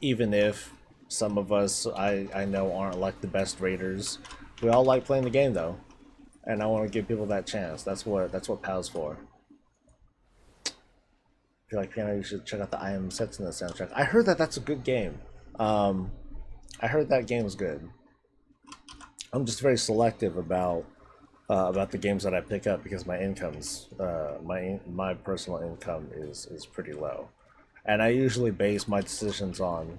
Even if some of us I know aren't like the best raiders, we all like playing the game though, and I want to give people that chance. That's what PAL's for. If you like piano, you should check out the I Am Sets in the soundtrack. I heard that's a good game. I heard that game is good. I'm just very selective about about the games that I pick up because my income's my personal income is pretty low, and I usually base my decisions on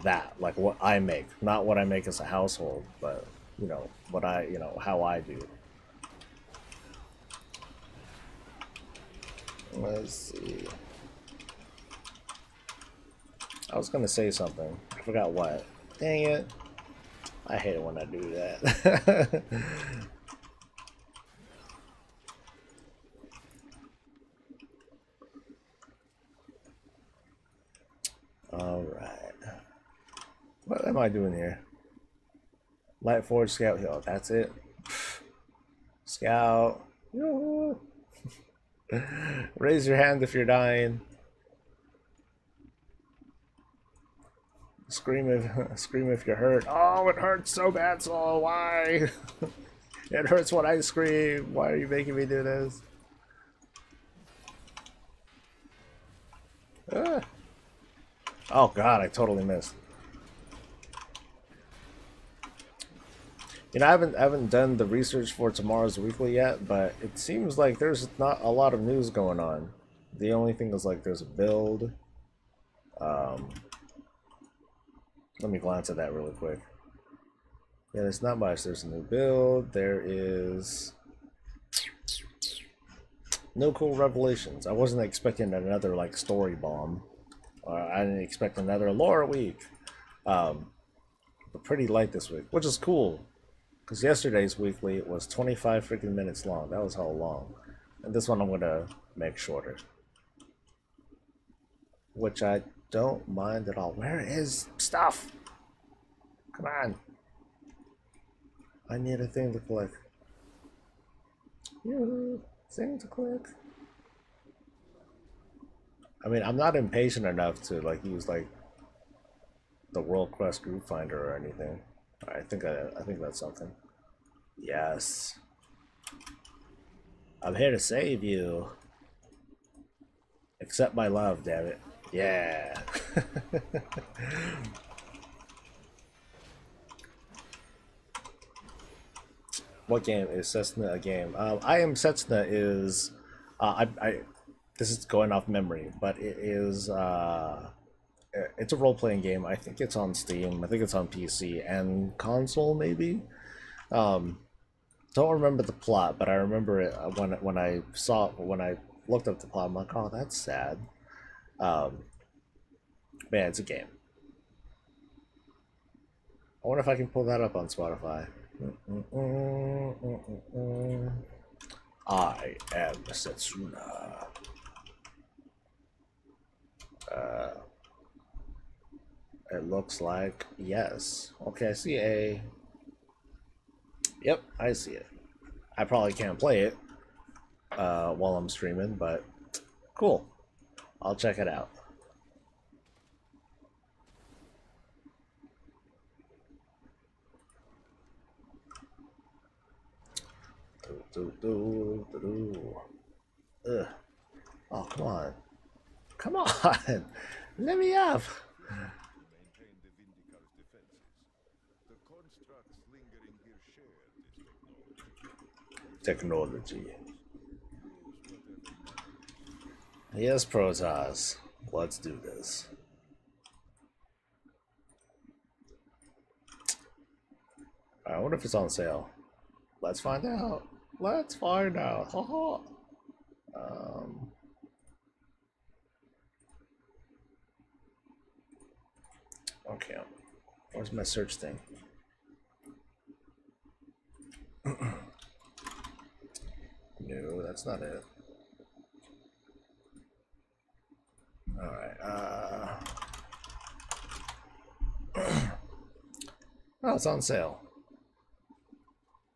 that, like what I make, not what I make as a household, but you know what how I do. Let's see. I was gonna say something. I forgot what. Dang it. I hate it when I do that. Alright. What am I doing here? Light Forge Scout Hill. That's it. Scout. Raise your hand if you're dying. Scream if you're hurt. Oh, it hurts so bad, Soul. Why? It hurts when I scream. Why are you making me do this? Ah. Oh God, I totally missed. You know, I haven't done the research for tomorrow's weekly yet, but it seems like there's not a lot of news going on. The only thing is like there's a build. Let me glance at that really quick. Yeah, there's not much. There's a new build. There is no cool revelations. I wasn't expecting another like story bomb. I didn't expect another lore week. But pretty light this week, which is cool. Because yesterday's weekly was 25 freaking minutes long. That was how long. And this one I'm going to make shorter. Which I don't mind at all. Where is stuff? Come on. I need a thing to click. Thing to click. I mean, I'm not impatient enough to like use like the World Quest Group Finder or anything. I think that's something. Yes. I'm here to save you. Accept my love, damn it. Yeah. What game is Cessna a game? I Am Cessna is this is going off memory, but it is it's a role-playing game. I think it's on Steam. I think it's on PC and console, maybe. Don't remember the plot, but I remember it when I looked up the plot. I'm like, oh, that's sad. Man, it's a game. I wonder if I can pull that up on Spotify. I am Setsuna. It looks like yes. Okay, I see a. Yep, I see it. I probably can't play it while I'm streaming, but cool. I'll check it out. Ugh. Oh, come on. Come on. Let me up. Technology. Yes, Protoss. Let's do this. I wonder if it's on sale. Let's find out. Let's find out. Haha. Okay. Where's my search thing? No, that's not it. Alright, oh, it's on sale.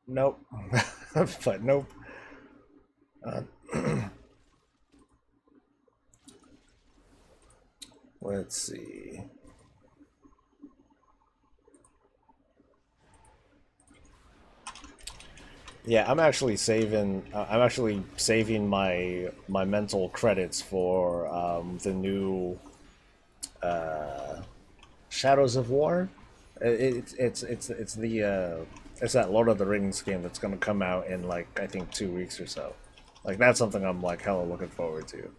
Nope. But nope. Let's see. Yeah, I'm actually saving. I'm actually saving my mental credits for the new Shadows of War. It's the It's that Lord of the Rings game that's gonna come out in like I think 2 weeks or so. Like that's something I'm like hella looking forward to.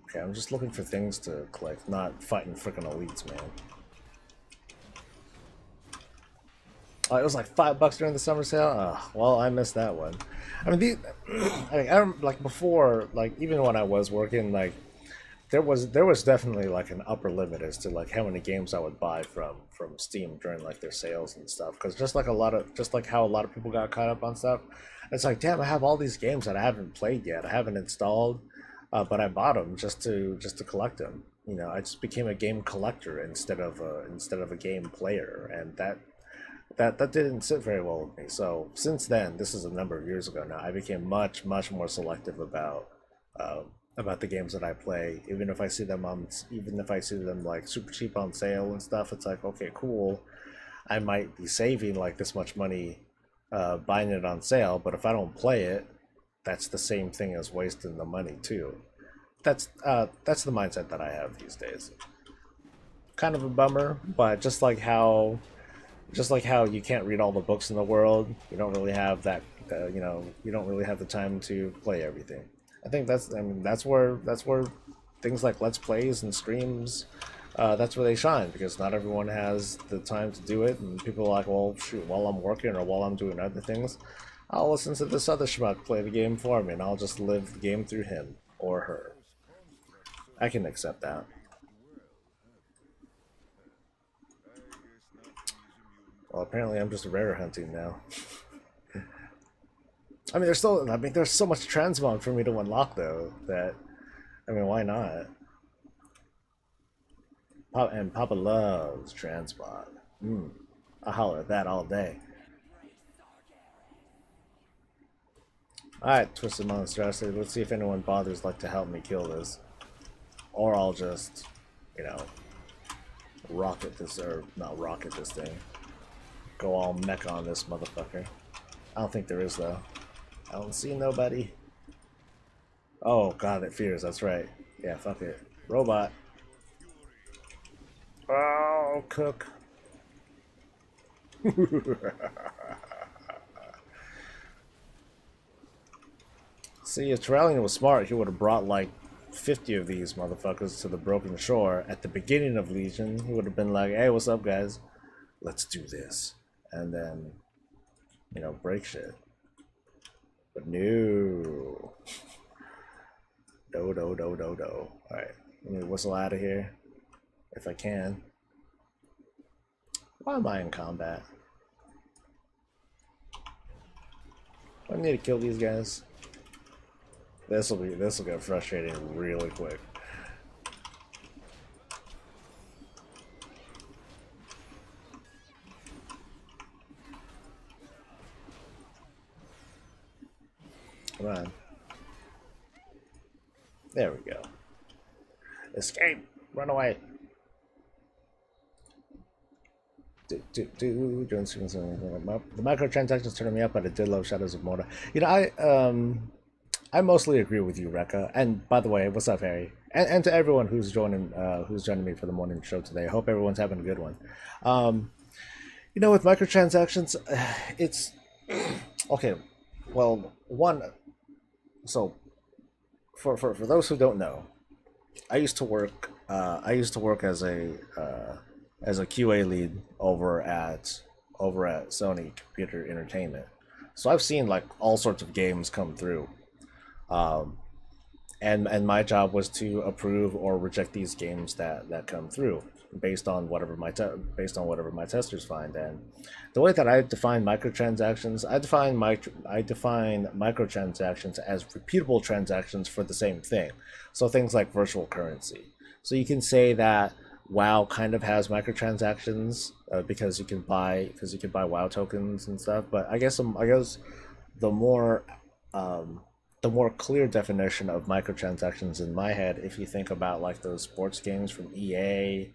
Okay, I'm just looking for things to collect, not fighting freaking elites, man. Oh, it was like $5 during the summer sale. Oh, well, I missed that one. I mean, I don't like before, like even when I was working, like there was definitely like an upper limit as to like how many games I would buy from Steam during like their sales and stuff. Because just like how a lot of people got caught up on stuff, it's like damn, I have all these games that I haven't played yet, I haven't installed, but I bought them just to collect them. You know, I just became a game collector instead of a game player, and that didn't sit very well with me. So since then, this is a number of years ago now, I became much more selective uh, about the games that I play. Even if I see them like super cheap on sale and stuff, it's like okay, cool. I might be saving like this much money buying it on sale, but if I don't play it, that's the same thing as wasting the money too. That's the mindset that I have these days. Kind of a bummer, but just like how you can't read all the books in the world, you don't really have that. You don't really have the time to play everything. I mean, that's where things like Let's Plays and streams, that's where they shine because not everyone has the time to do it, and people are like, well, shoot, while I'm working or while I'm doing other things, I'll listen to this other schmuck play the game for me, and I'll just live the game through him or her. I can accept that. Well, apparently I'm just rare hunting now. I mean, there's so much transmog for me to unlock though that, I mean, why not? And Papa loves transmog. I holler at that all day. Alright, Twisted Monstrosity, let's see if anyone bothers like to help me kill this. Or I'll just, you know, rocket this, or not rocket this thing. Go all mech on this motherfucker. I don't think there is though. I don't see nobody. Oh god, it fears, that's right. Yeah, fuck it. Robot. Oh, cook. See, if Terrellian was smart, he would have brought like 50 of these motherfuckers to the Broken Shore at the beginning of Legion. He would have been like, hey, what's up, guys? Let's do this. And then, you know, break shit. But no. No. Alright, let me whistle out of here. If I can. Why am I in combat? Do I need to kill these guys? This'll get frustrating really quick. Come on. There we go. Escape! Run away! The microtransactions turn me up, but I did love Shadows of Mordor. You know, I mostly agree with you, Rekka. And by the way, what's up, Harry? And to everyone who's joining me for the morning show today. I hope everyone's having a good one. You know, with microtransactions, it's okay. Well, one. So, for those who don't know, I used to work as a QA lead over at Sony Computer Entertainment. So I've seen like all sorts of games come through, and my job was to approve or reject these games that come through based on whatever my testers find. And the way that I define microtransactions, I define microtransactions as repeatable transactions for the same thing. So things like virtual currency. So you can say that WoW kind of has microtransactions because you can buy WoW tokens and stuff. But I guess the more clear definition of microtransactions in my head, if you think about like those sports games from EA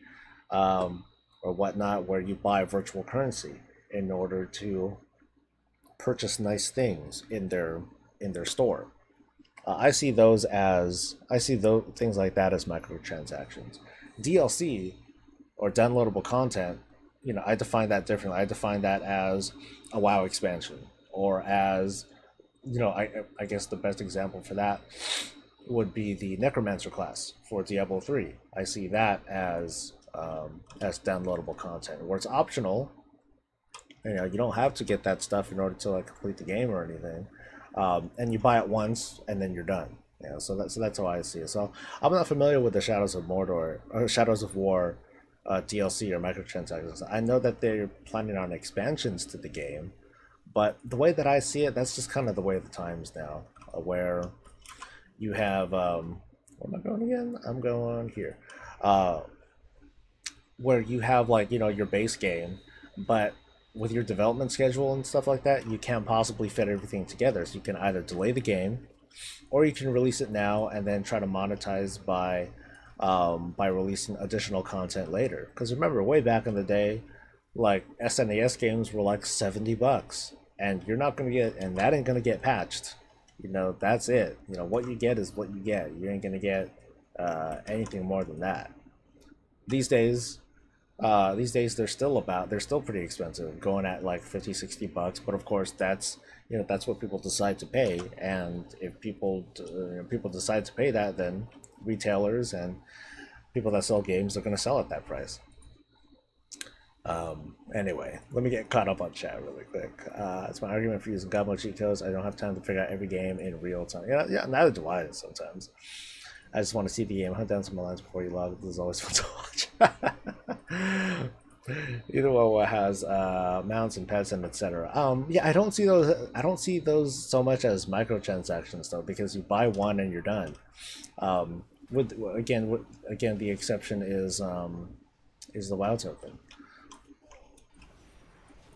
or whatnot, where you buy virtual currency in order to purchase nice things in their store. I see those things like that as microtransactions. DLC or downloadable content, you know, I define that differently. I define that as a WoW expansion, or as, you know, I guess the best example for that would be the Necromancer class for Diablo 3. I see that as downloadable content, where it's optional. You know, you don't have to get that stuff in order to like complete the game or anything, and you buy it once and then you're done. Yeah, so that's how I see it. So I'm not familiar with the Shadows of Mordor or Shadows of War DLC or microtransactions. I know that they're planning on expansions to the game, but the way that I see it, that's just kind of the way of the times now, where you have where am I going again? I'm going here, where you have, like, you know, your base game, but with your development schedule and stuff like that, you can't possibly fit everything together. So you can either delay the game, or you can release it now and then try to monetize by releasing additional content later. Because remember, way back in the day, like SNES games were like $70, and you're not gonna get, and that ain't gonna get patched. You know, that's it. You know, what you get is what you get. You ain't gonna get anything more than that. These days, they're still pretty expensive, going at like 50, $60. But of course, that's, you know, that's what people decide to pay. And if people decide to pay that, then retailers and people that sell games are going to sell at that price. Anyway, let me get caught up on chat really quick. It's my argument for using God mode cheat codes. I don't have time to figure out every game in real time. Yeah, neither do I sometimes. I just want to see the game, hunt down some lines before you log. This is always fun to watch. Either one has mounts and pets and etc. Yeah, I don't see those. I don't see those so much as microtransactions though, because you buy one and you're done. Again, the exception is the WoW token.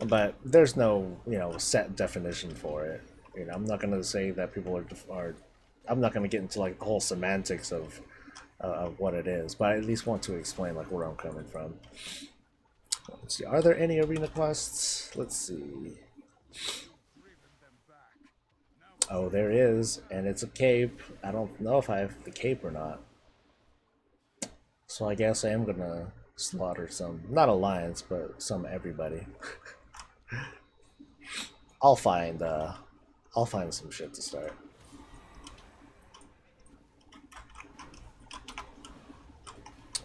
But there's no, you know, set definition for it. You know, I'm not gonna say that people are I'm not gonna get into like the whole semantics of what it is, but I at least want to explain like where I'm coming from. Let's see, are there any arena quests? Let's see. Oh, there is, and it's a cape. I don't know if I have the cape or not. So I guess I am gonna slaughter some, not alliance, but some everybody. I'll find some shit to start.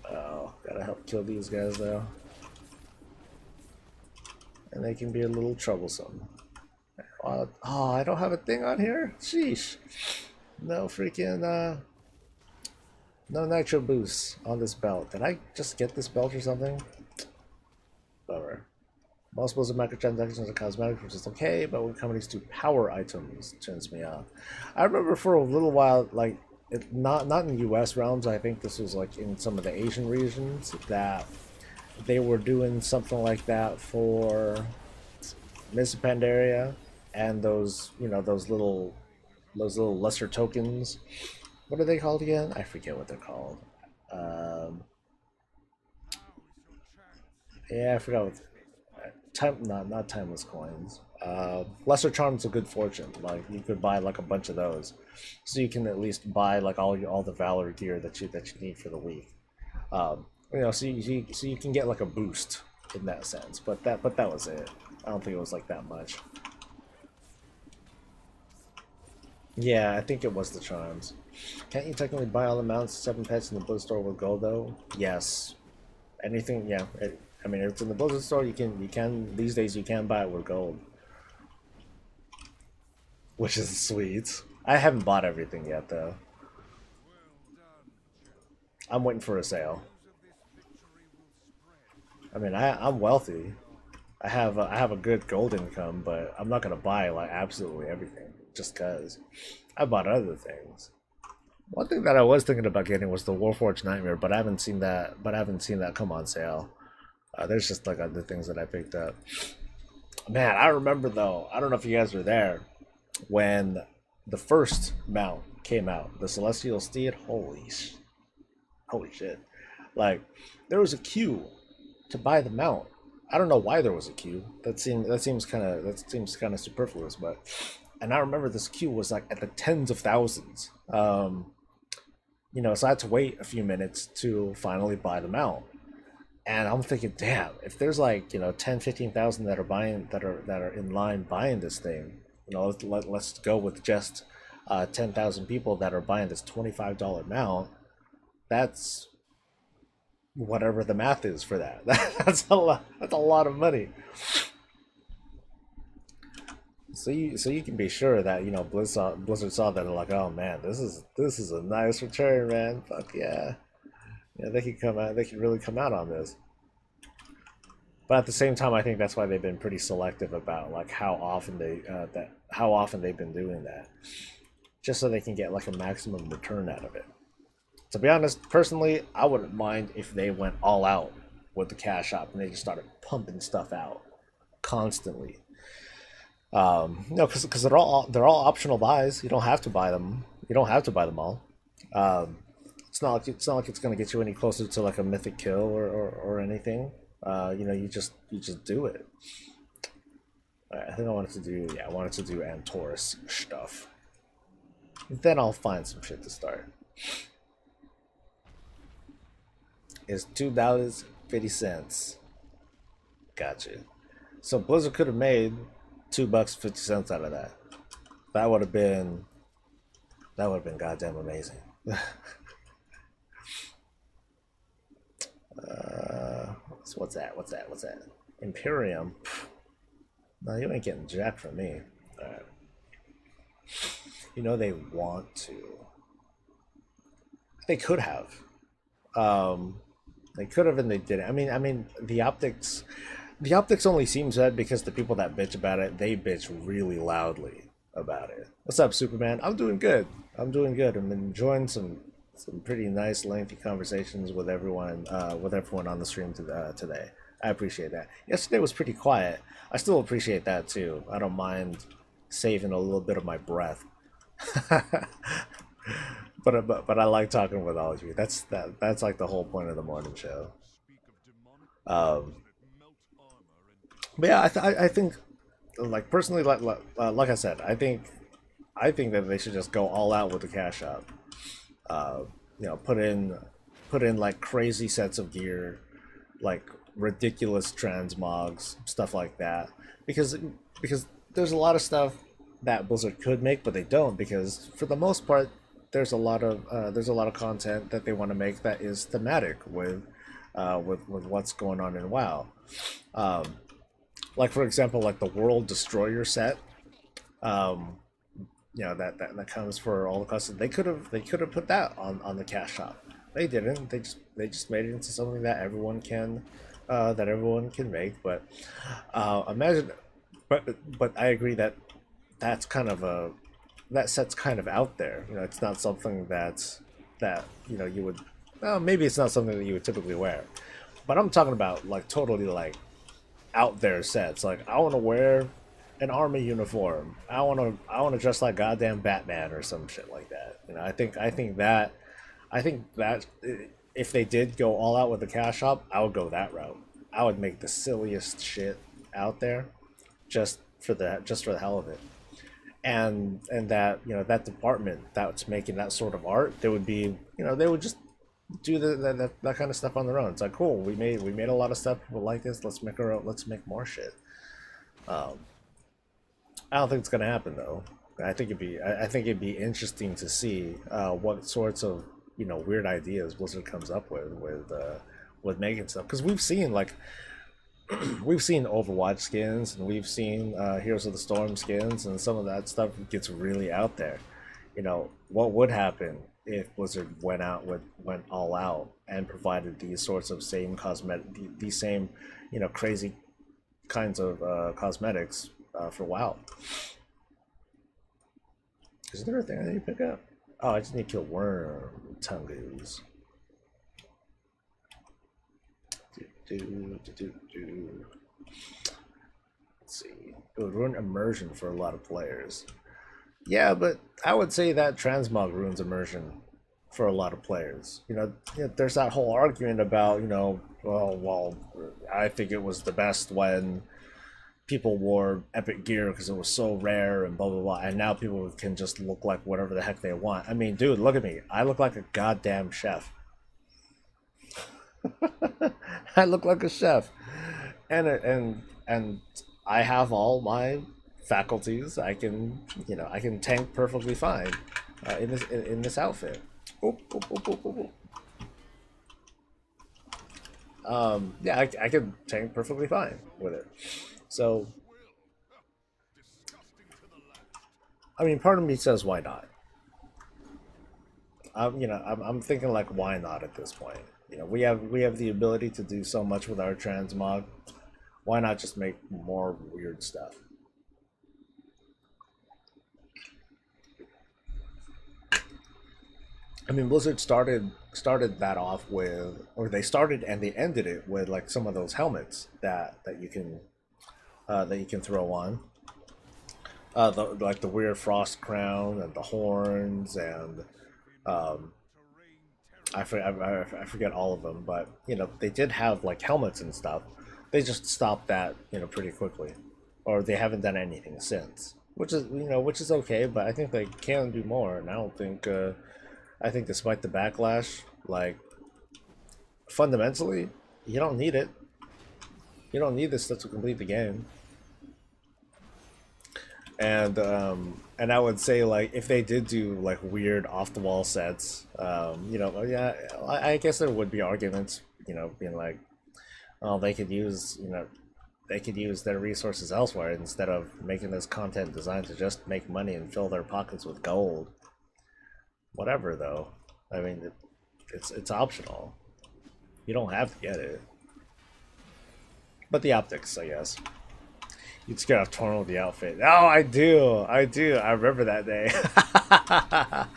Oh, gotta help kill these guys though. And they can be a little troublesome. Oh, I don't have a thing on here? Sheesh. No freaking, no nitro boosts on this belt. Did I just get this belt or something? Bummer. Most of microtransactions are cosmetic, which is okay, but when companies do power items, it turns me off. I remember for a little while, like, not in US realms, I think this was like in some of the Asian regions, that they were doing something like that for Mist Pandaria, and those, you know, those little lesser tokens. What are they called again? I forget what they're called. Yeah, I forgot what. Not timeless coins. Lesser charms of good fortune. Like, you could buy like a bunch of those, so you can at least buy like all the valor gear that you need for the week. You know, so you can get like a boost in that sense. But that was it. I don't think it was like that much. Yeah, I think it was the charms. Can't you technically buy all the mounts, 7 pets in the Blizzard store with gold though? Yes. Anything, yeah. I mean, if it's in the Blizzard store, you can these days you can buy it with gold, which is sweet. I haven't bought everything yet though. I'm waiting for a sale. I mean, I'm wealthy. I have a good gold income, but I'm not gonna buy like absolutely everything just cause. I bought other things. One thing that I was thinking about getting was the Warforged Nightmare, but I haven't seen that. Come on sale. There's just like other things that I picked up. Man, I remember though. I don't know if you guys were there when the first mount came out, the Celestial Steed. Holy shit! Like, there was a queue to buy the mount. I don't know why there was a queue. That seems kind of superfluous, but. And I remember this queue was like at the tens of thousands. You know, so I had to wait a few minutes to finally buy them out. And I'm thinking, damn, if there's like, 10, 15,000 that are buying, that are in line buying this thing, let's go with just 10,000 people that are buying this $25 mount. That's whatever the math is for that. That's a lot. That's a lot of money. So you can be sure that Blizzard saw that and like, oh man, this is a nice return, man. Fuck yeah, yeah, they could come out. They could really come out on this. But at the same time, I think that's why they've been pretty selective about like how often they've been doing that, just so they can get like a maximum return out of it. To be honest, personally, I wouldn't mind if they went all out with the cash shop and they just started pumping stuff out constantly. No, because they're all optional buys. You don't have to buy them. You don't have to buy them all. It's not like it's gonna get you any closer to like a mythic kill or anything. You just do it. Alright, I think I wanted to do Antorus stuff. Then I'll find some shit to start. It's $2.50. Gotcha. So Blizzard could have made $2.50 out of that. That would have been goddamn amazing. What's that? Imperium. No, you ain't getting jack from me. Alright. They want to. They could have. They could have and they didn't. I mean, the optics only seems bad because the people that bitch about it, they bitch really loudly about it. What's up, Superman? I'm doing good. I'm enjoying some pretty nice, lengthy conversations with everyone on the stream today. I appreciate that. Yesterday was pretty quiet. I still appreciate that too. I don't mind saving a little bit of my breath. But I like talking with all of you. That's like the whole point of the morning show. Um, but yeah, I think like personally like I said, I think that they should just go all out with the cash shop. Uh, put in like crazy sets of gear, like ridiculous transmogs, stuff like that. Because there's a lot of stuff that Blizzard could make, but they don't because for the most part there's a lot of content that they want to make that is thematic with what's going on in WoW. Um, like for example, like the World Destroyer set. Um, that comes for all the custom. They could have put that on the cash shop. They didn't. They just made it into something that everyone can make. But imagine, but I agree that's kind of that set's kind of out there. It's not something that you would. Well, maybe it's not something that you would typically wear. But I'm talking about like totally like out there sets. Like I want to wear an army uniform. I want to dress like goddamn Batman or some shit like that. I think that if they did go all out with the cash shop, I would go that route. I would make the silliest shit out there, just for the hell of it. And that department that's making that sort of art, they would just do that kind of stuff on their own. It's like cool. We made a lot of stuff. People like this. Let's make more shit. Um, I don't think it's gonna happen though. I think it'd be interesting to see what sorts of weird ideas Blizzard comes up with making stuff because we've seen like we've seen Overwatch skins and we've seen Heroes of the Storm skins and some of that stuff gets really out there. What would happen if Blizzard went all out and provided these sorts of same these same crazy kinds of cosmetics for WoW. Is there a thing I need to pick up? Oh, I just need to kill worm tungus. Let's see. It would ruin immersion for a lot of players. Yeah, but I would say that transmog ruins immersion for a lot of players. There's that whole argument about, well, I think it was the best when people wore epic gear because it was so rare and blah blah blah, and now people can just look like whatever the heck they want. I mean, dude, look at me. I look like a goddamn chef. I look like a chef, and I have all my faculties. I can, I can tank perfectly fine in this outfit. Oop, oop, oop, oop, oop, oop. Yeah, I could tank perfectly fine with it. So, I mean, part of me says why not. I'm thinking like why not at this point. We have the ability to do so much with our transmog. Why not just make more weird stuff? I mean, Blizzard started that off with, or they started and they ended it with like some of those helmets that you can throw on, like the weird frost crown and the horns and um, I forget all of them, but they did have like helmets and stuff. They just stopped that pretty quickly, or they haven't done anything since, which is okay. But I think they can do more, and I don't think. I think despite the backlash, like fundamentally, you don't need it. You don't need this stuff to complete the game. And I would say like if they did do like weird off the wall sets, yeah, I guess there would be arguments, being like, oh, they could use their resources elsewhere instead of making this content designed to just make money and fill their pockets with gold. Whatever though, I mean, it's optional. You don't have to get it, but the optics, I guess. You'd scare off Torn with the outfit. Oh, I do. I remember that day. I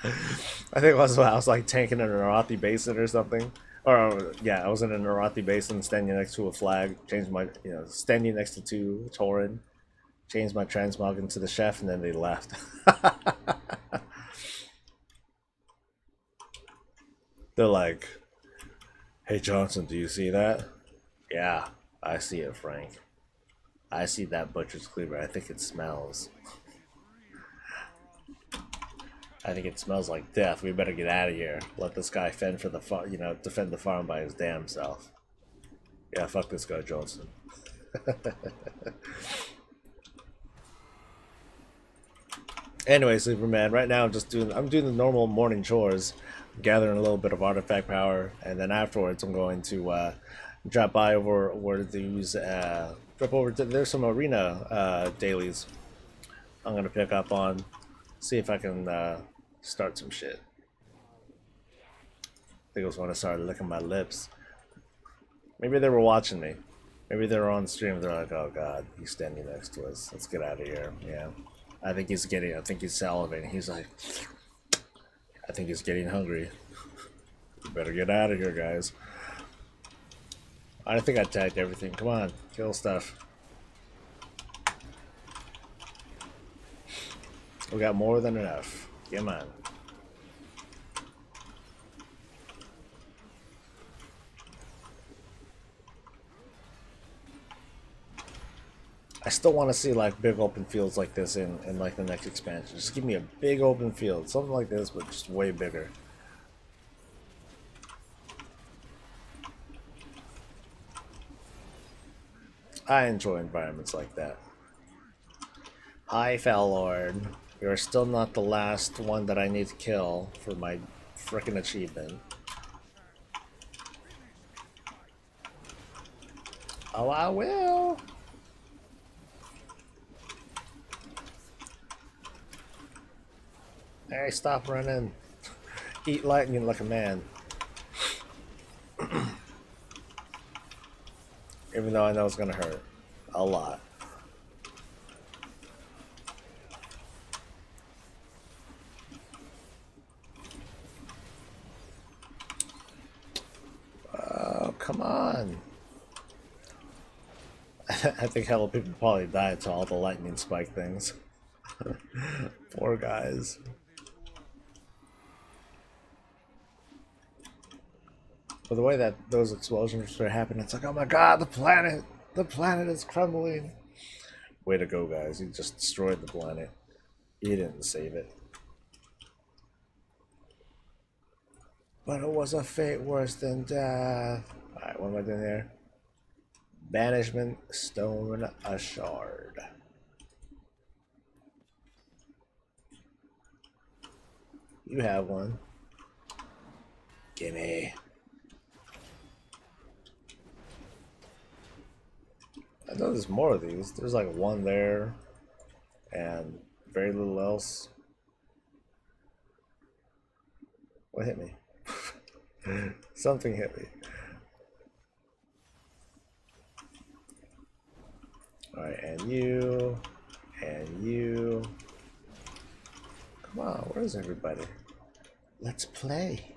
think it was when I was like tanking an Arathi basin or something. Or yeah, I was in an Arathi basin standing next to a flag. Changed my, standing next to two Tauren. Changed my transmog into the chef, and then they left. They're like, "Hey Johnson, do you see that?" Yeah, I see it, Frank. I see that butcher's cleaver. I think it smells. I think it smells like death. We better get out of here. Let this guy fend for the farm, defend the farm by his damn self. Yeah, fuck this guy, Johnson. Anyway, Superman. Right now, I'm doing the normal morning chores, gathering a little bit of artifact power, and then afterwards, I'm going to drop by over where these drop over to, there's some arena dailies I'm gonna pick up on, see if I can start some shit. I think it was when I started licking my lips. Maybe they were watching me. Maybe they were on stream. They're like, "Oh God, he's standing next to us. Let's get out of here." Yeah, I think he's salivating. He's like, I think he's getting hungry. We better get out of here, guys. I think I tagged everything. Come on, kill stuff. We got more than enough. Come on. I still want to see like big open fields like this in like the next expansion. Just give me a big open field, something like this, but just way bigger. I enjoy environments like that. Hi, Fel Lord. You're still not the last one that I need to kill for my frickin' achievement. Oh, I will. Hey, stop running. Eat lightning like a man. Even though I know it's gonna hurt. A lot. Oh, come on. I think hella people probably died to all the lightning spike things. Poor guys. But the way that those explosions are happening, it's like, oh my god, the planet is crumbling. Way to go, guys. You just destroyed the planet. You didn't save it. But it was a fate worse than death. Alright, what am I doing here? Banishment Stone a Shard. You have one. Gimme. I know there's more of these. There's like one there and very little else. What hit me? Something hit me. Alright, and you. Come on, where's everybody? Let's play.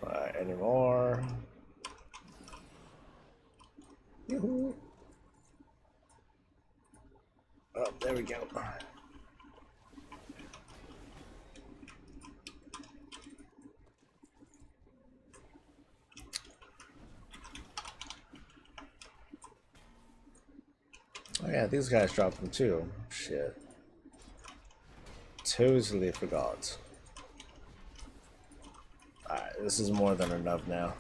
Alright, any more? Yoo-hoo. Oh, there we go. Oh yeah, these guys dropped them too. Shit. Totally forgot. Alright, this is more than enough now.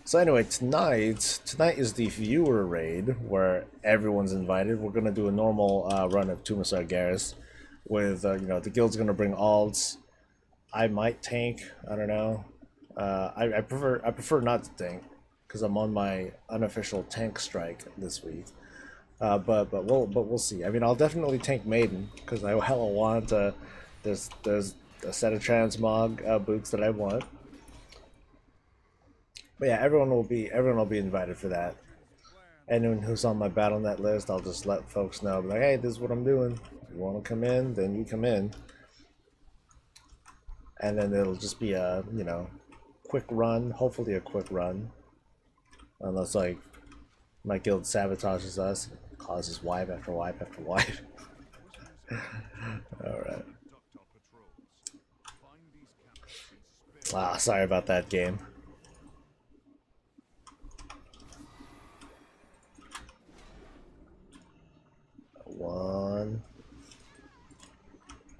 So anyway, tonight is the viewer raid where everyone's invited. We're gonna do a normal run of Tumasar Garrus with you know, the guild's gonna bring alts. I might tank. I don't know. I prefer not to tank because I'm on my unofficial tank strike this week. But we'll see. I mean, I'll definitely tank Maiden because I hella want. There's a set of transmog boots that I want. But yeah, everyone will be invited for that. Anyone who's on my BattleNet list, I'll just let folks know. Be like, hey, this is what I'm doing. If you want to come in, then you come in. And then it'll just be a, you know, quick run. Hopefully a quick run. Unless, like, my guild sabotages us. Causes wipe after wipe after wipe. Alright. Ah, sorry about that game. One,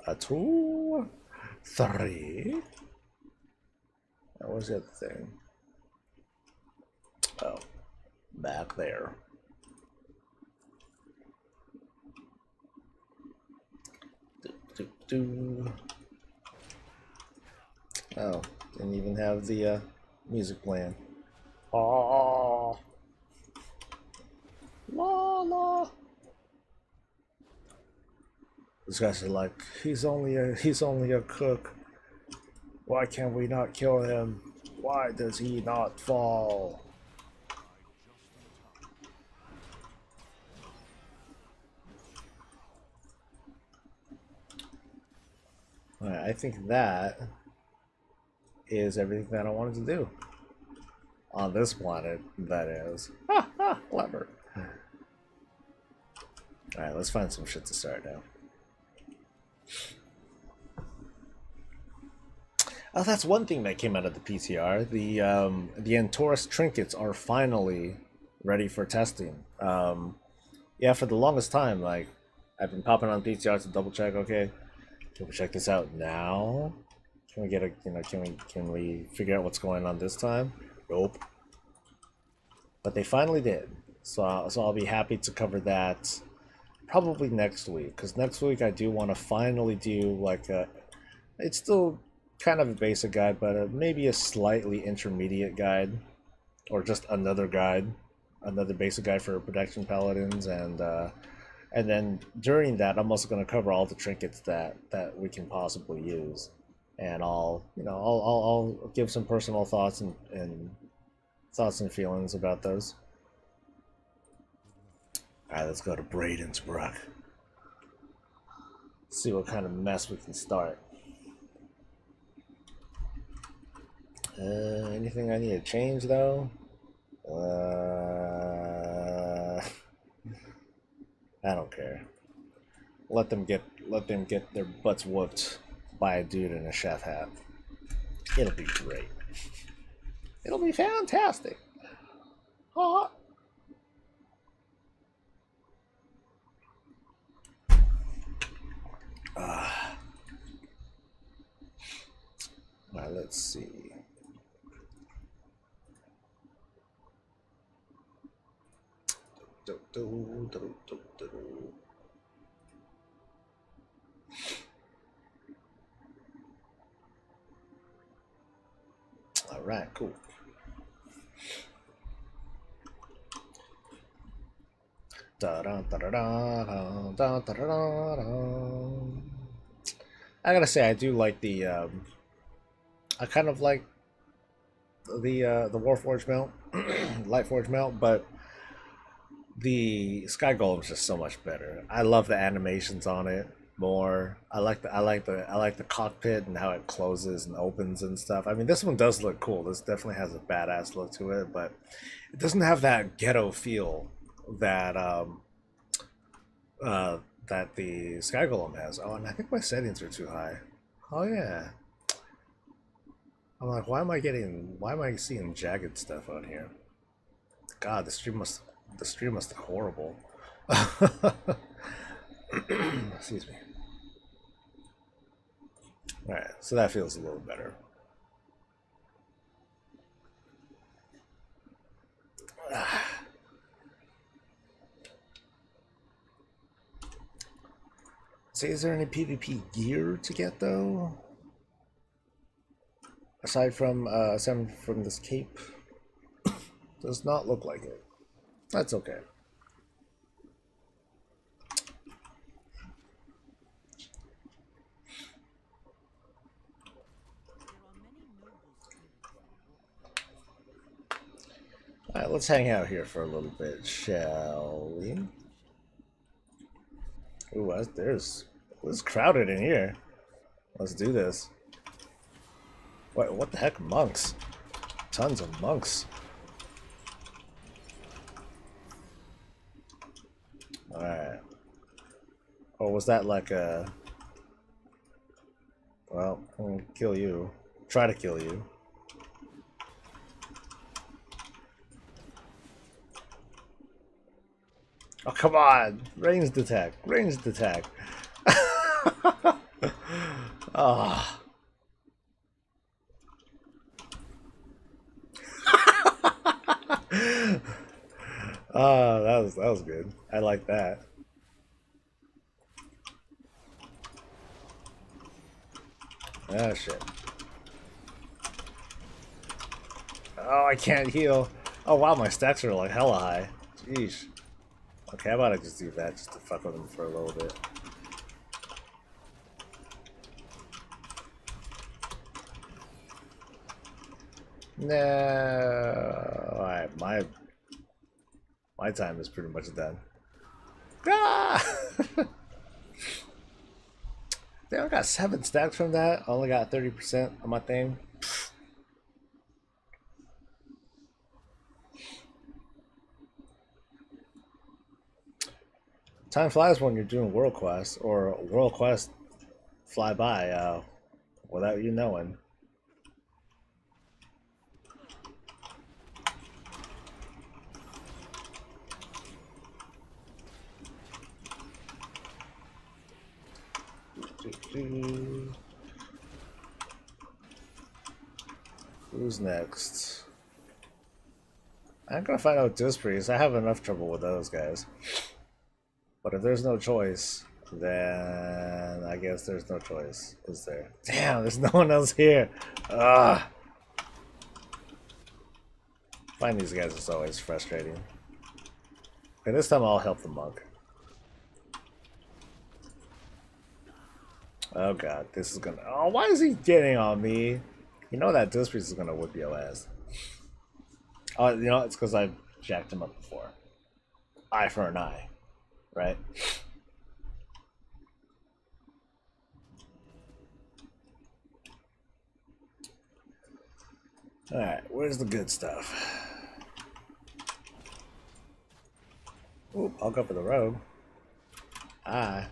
a two, three. What was the other thing? Oh, back there. Oh, didn't even have the music playing. Oh, la la. These guys are like, he's only a cook. Why can't we not kill him? Why does he not fall? Alright, I think that is everything that I wanted to do. On this planet, that is. Ha ha, clever. Alright, let's find some shit to start now. Oh, that's one thing that came out of the PTR. The Antorus trinkets are finally ready for testing. Yeah, for the longest time, like, I've been popping on PTR to double check. Okay, can we check this out now? Can we get a, you know, can we figure out what's going on this time? Nope. But they finally did. So I'll be happy to cover that probably next week, because next week I do want to finally do like a, it's still kind of a basic guide, but maybe a slightly intermediate guide, or just another guide, another basic guide for protection paladins, and then during that I'm also going to cover all the trinkets that we can possibly use, and I'll give some personal thoughts and feelings about those. Alright, let's go to Bradensbrook. See what kind of mess we can start. Anything I need to change though? I don't care. Let them get their butts whooped by a dude in a chef hat. It'll be great. It'll be fantastic. Ah. Alright, let's see. Alright, cool. I gotta say, I do like the. I kind of like the Warforged mount, Lightforged mount, but the Sky Golem is just so much better. I love the animations on it more. I like the cockpit and how it closes and opens and stuff. I mean, this one does look cool. This definitely has a badass look to it, but it doesn't have that ghetto feel that uh, that the Sky Golem has. Oh, and I think my settings are too high. Oh yeah. I'm like, why am I seeing jagged stuff on here? God, the stream must look horrible. Excuse me. All right, so that feels a little better. So, is there any PvP gear to get though? Aside from this cape, does not look like it. That's okay. All right, let's hang out here for a little bit, shall we? Ooh, it's crowded in here. Let's do this. What the heck, monks? Tons of monks. All right. Or was that like a? Well, I'm gonna kill you. Try to kill you. Oh, come on! Ranged attack. Ranged attack. Ah. Oh, that was good. I like that. Oh shit. Oh, I can't heal. Oh wow, my stacks are like hella high. Jeez. Okay, how about I just do that just to fuck with them for a little bit. No. Alright, my time is pretty much done. Ah! Damn, I got 7 stacks from that. I only got 30% on my thing. Time flies when you're doing world quest, or world quest fly by without you knowing. Who's next? I'm gonna find out Dispriest. I have enough trouble with those guys. But if there's no choice, then I guess there's no choice, is there? Damn, there's no one else here. Ugh. Finding these guys is always frustrating. Okay, this time I'll help the monk. Oh god, this is gonna. Oh, why is he getting on me? You know that Dispriest is gonna whip your ass. Oh, you know, it's because I've jacked him up before. Eye for an eye, right? Alright, where's the good stuff? Oop, I'll go for the rogue. Ah.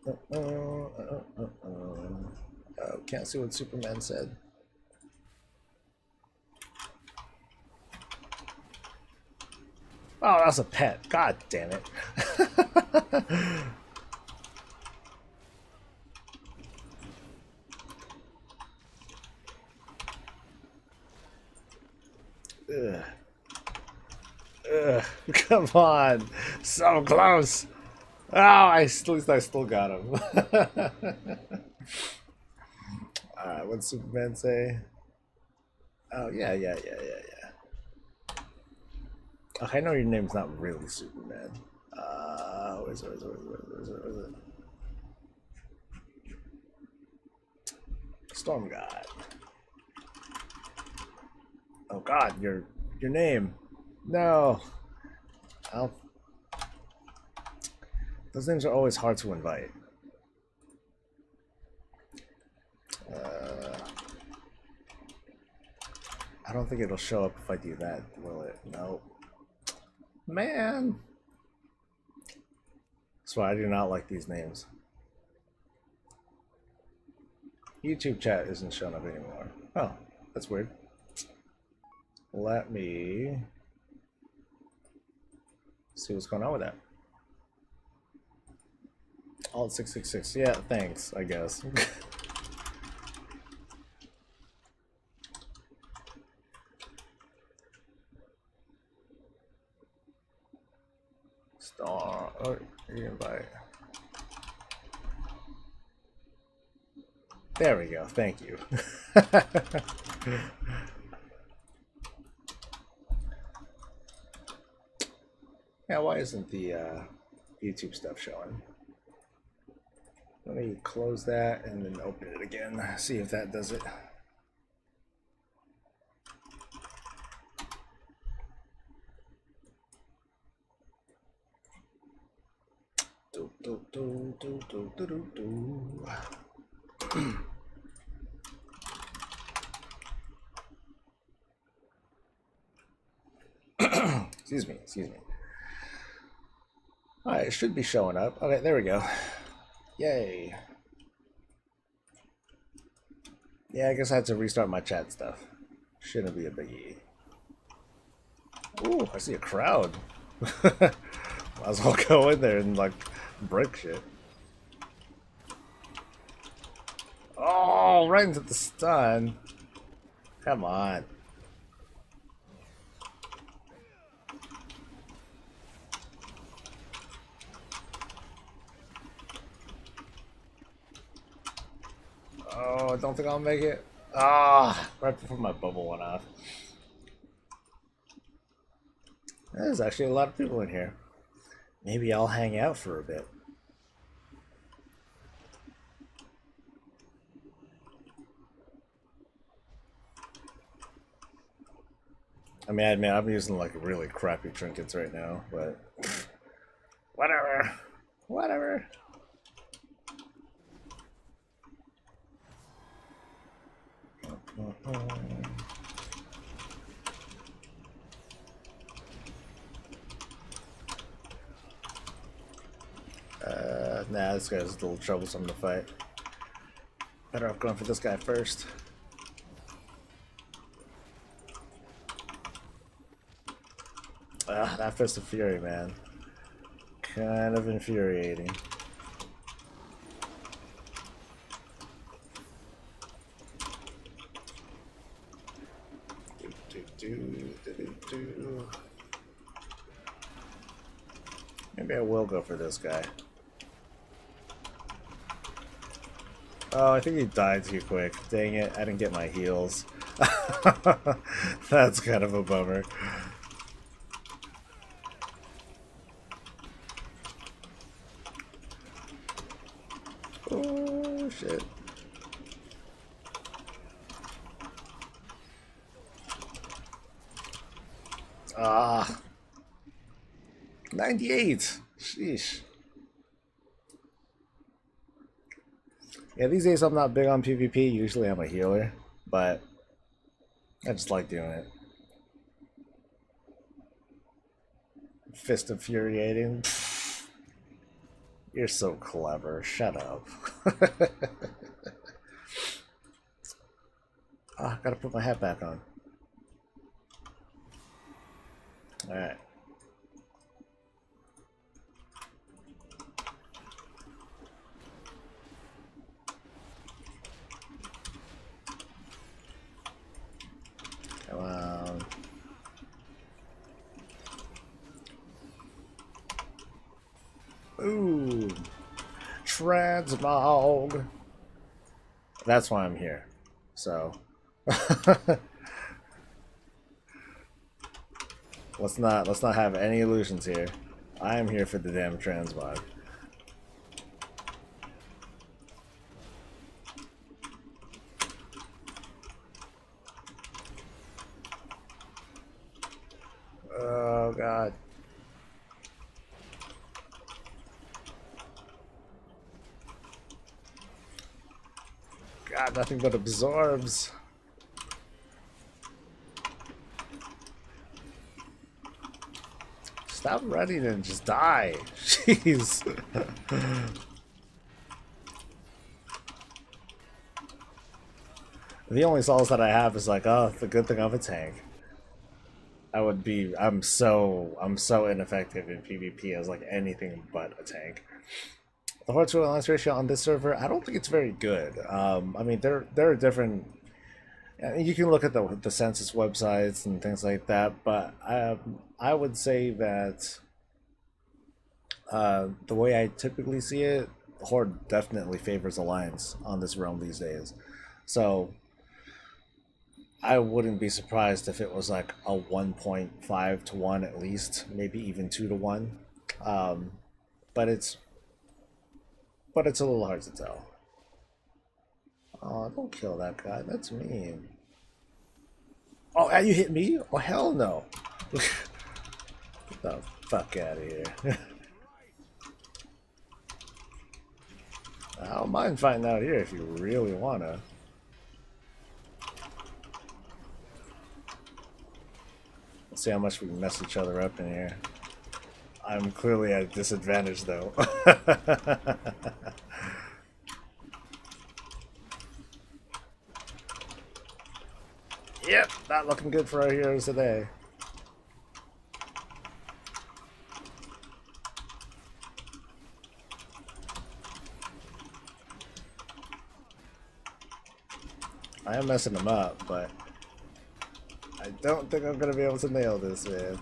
Oh can't see what Superman said. Oh, that's a pet. God damn it. Ugh. Ugh. Come on. So close. Oh, at least I still got him. Alright, what'd Superman say? Oh, yeah. Okay, I know your name's not really Superman. Where is it? Storm God. Oh God, your name. No. Those names are always hard to invite. I don't think it'll show up if I do that, will it? No. Man. That's why I do not like these names. YouTube chat isn't showing up anymore. Oh, that's weird. Let me see what's going on with that. Alt 666. Yeah, thanks, I guess. Star. Oh, invite. There we go. Thank you. Yeah, why isn't the YouTube stuff showing? Let me close that and then open it again. See if that does it. Excuse me. Alright, it should be showing up. Okay, there we go. Yay. Yeah, I guess I had to restart my chat stuff. Shouldn't be a biggie. Ooh, I see a crowd. Might as well go in there and, like, break shit. Oh, right into the stun. Come on. Oh, I don't think I'll make it. Ah, right before my bubble went off. There's actually a lot of people in here. Maybe I'll hang out for a bit. I mean, I admit I'm using like really crappy trinkets right now, but whatever. Nah, this guy's a little troublesome to fight. Better off going for this guy first. Ah, that Fist of Fury, man. Kind of infuriating. Maybe I will go for this guy. Oh, I think he died too quick. Dang it, I didn't get my heals. That's kind of a bummer. Oh, shit. Ah. 98. Sheesh. Yeah, these days I'm not big on PvP. Usually I'm a healer, but I just like doing it. Fist infuriating. You're so clever. Shut up. Ah, gotta put my hat back on. Alright. Come on. Ooh. Transmog. That's why I'm here. So let's not have any illusions here. I am here for the damn transmog. Oh god. God, nothing but absorbs. Stop running and just die. Jeez. The only souls that I have is like, oh, the good thing of a tank. I'm so ineffective in PvP as like anything but a tank. The horde to alliance ratio on this server, I don't think it's very good. I mean, there are different. You can look at the census websites and things like that, but I would say that the way I typically see it, horde definitely favors alliance on this realm these days. So I wouldn't be surprised if it was like a 1.5 to 1 at least, maybe even 2 to 1. But it's a little hard to tell. Oh, don't kill that guy. That's mean. Oh, and you hit me? Oh, hell no. Get the fuck out of here. I don't mind fighting out here if you really wanna. Let's see how much we can mess each other up in here. I'm clearly at a disadvantage though. Yep, not looking good for our heroes today. I am messing them up, but I don't think I'm gonna be able to nail this, man.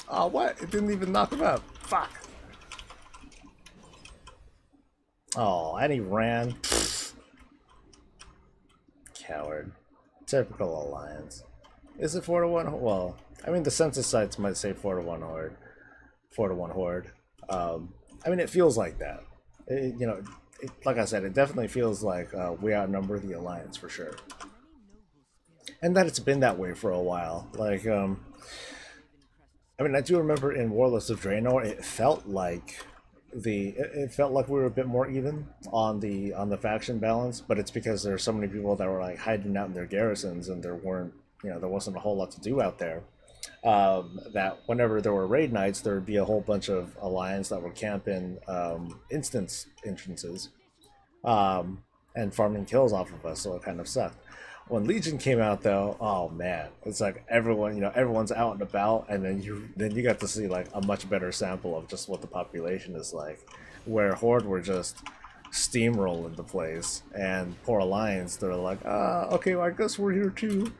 Oh, what? It didn't even knock him out. Fuck. Oh, and he ran. Coward. Typical alliance. Is it 4 to 1? Well, I mean, the census sites might say 4 to 1 horde. 4 to 1 horde. I mean, it feels like that. You know, like I said, it definitely feels like we outnumber the alliance for sure. And that it's been that way for a while. Like, I mean, I do remember in Warlords of Draenor, it felt like we were a bit more even on the faction balance, but it's because there are so many people that were like hiding out in their garrisons, and there wasn't a whole lot to do out there. That whenever there were raid nights, there would be a whole bunch of alliance that would camp in instance entrances, and farming kills off of us, so it kind of sucked. When Legion came out, though, oh man, it's like everyone's out and about, and then you got to see like a much better sample of just what the population is like. Where Horde were just steamrolling the place, and poor Alliance, they're like, okay, well, I guess we're here too,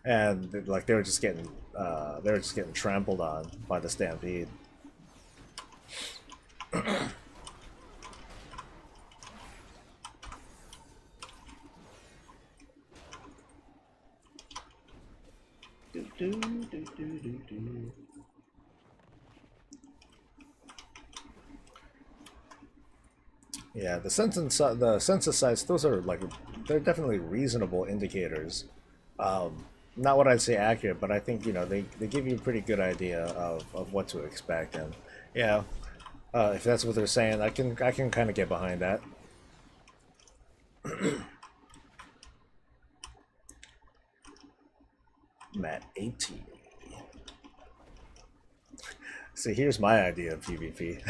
and like they were just getting trampled on by the Stampede. Yeah, the census sites, those are like, they're definitely reasonable indicators. Not what I'd say accurate, but I think, they give you a pretty good idea of what to expect. And yeah, if that's what they're saying, I can kind of get behind that. Matt 18. See, here's my idea of PvP.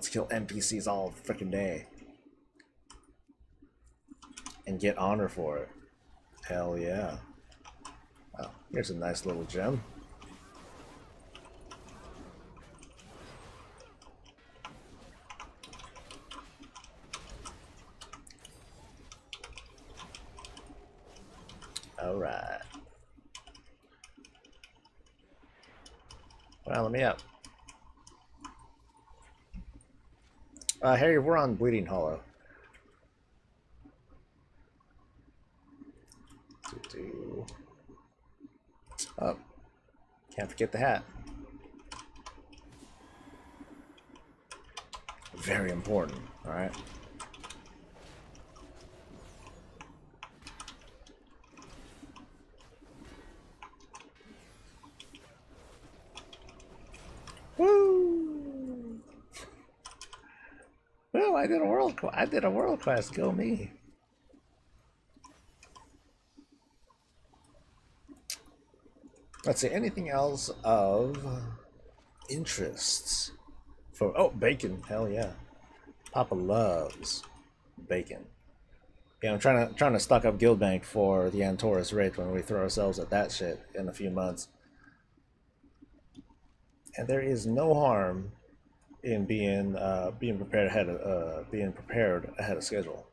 Let's kill NPCs all freaking day. And get honor for it. Hell yeah. Oh, here's a nice little gem. Alright. Well, let me up. Harry, we're on Bleeding Hollow. Oh, can't forget the hat. Very important, alright? Woo! Well, I did a world quest. Go me. Let's see, anything else of interests for bacon, hell yeah. Papa loves bacon. Yeah, I'm trying to stock up guild bank for the Antorus raid when we throw ourselves at that shit in a few months. And there is no harm in being prepared ahead of schedule.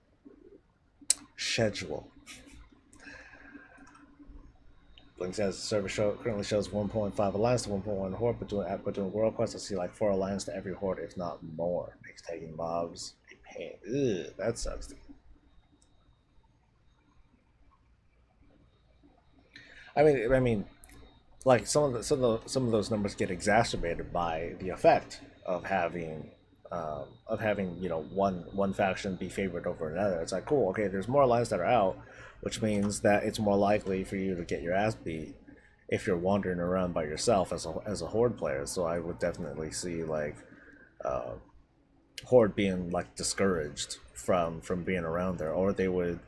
Blink says the server currently shows 1.5 alliance to 1.1 horde, but doing world quests, I see like 4 alliance to every horde, if not more. Makes tagging mobs a pain. Ugh, that sucks. I mean, like some of those numbers get exacerbated by the effect of having you know one faction be favored over another. It's like, cool, okay, there's more alliance that are out, which means that it's more likely for you to get your ass beat if you're wandering around by yourself as a horde player. So I would definitely see like horde being like discouraged from being around there, or they would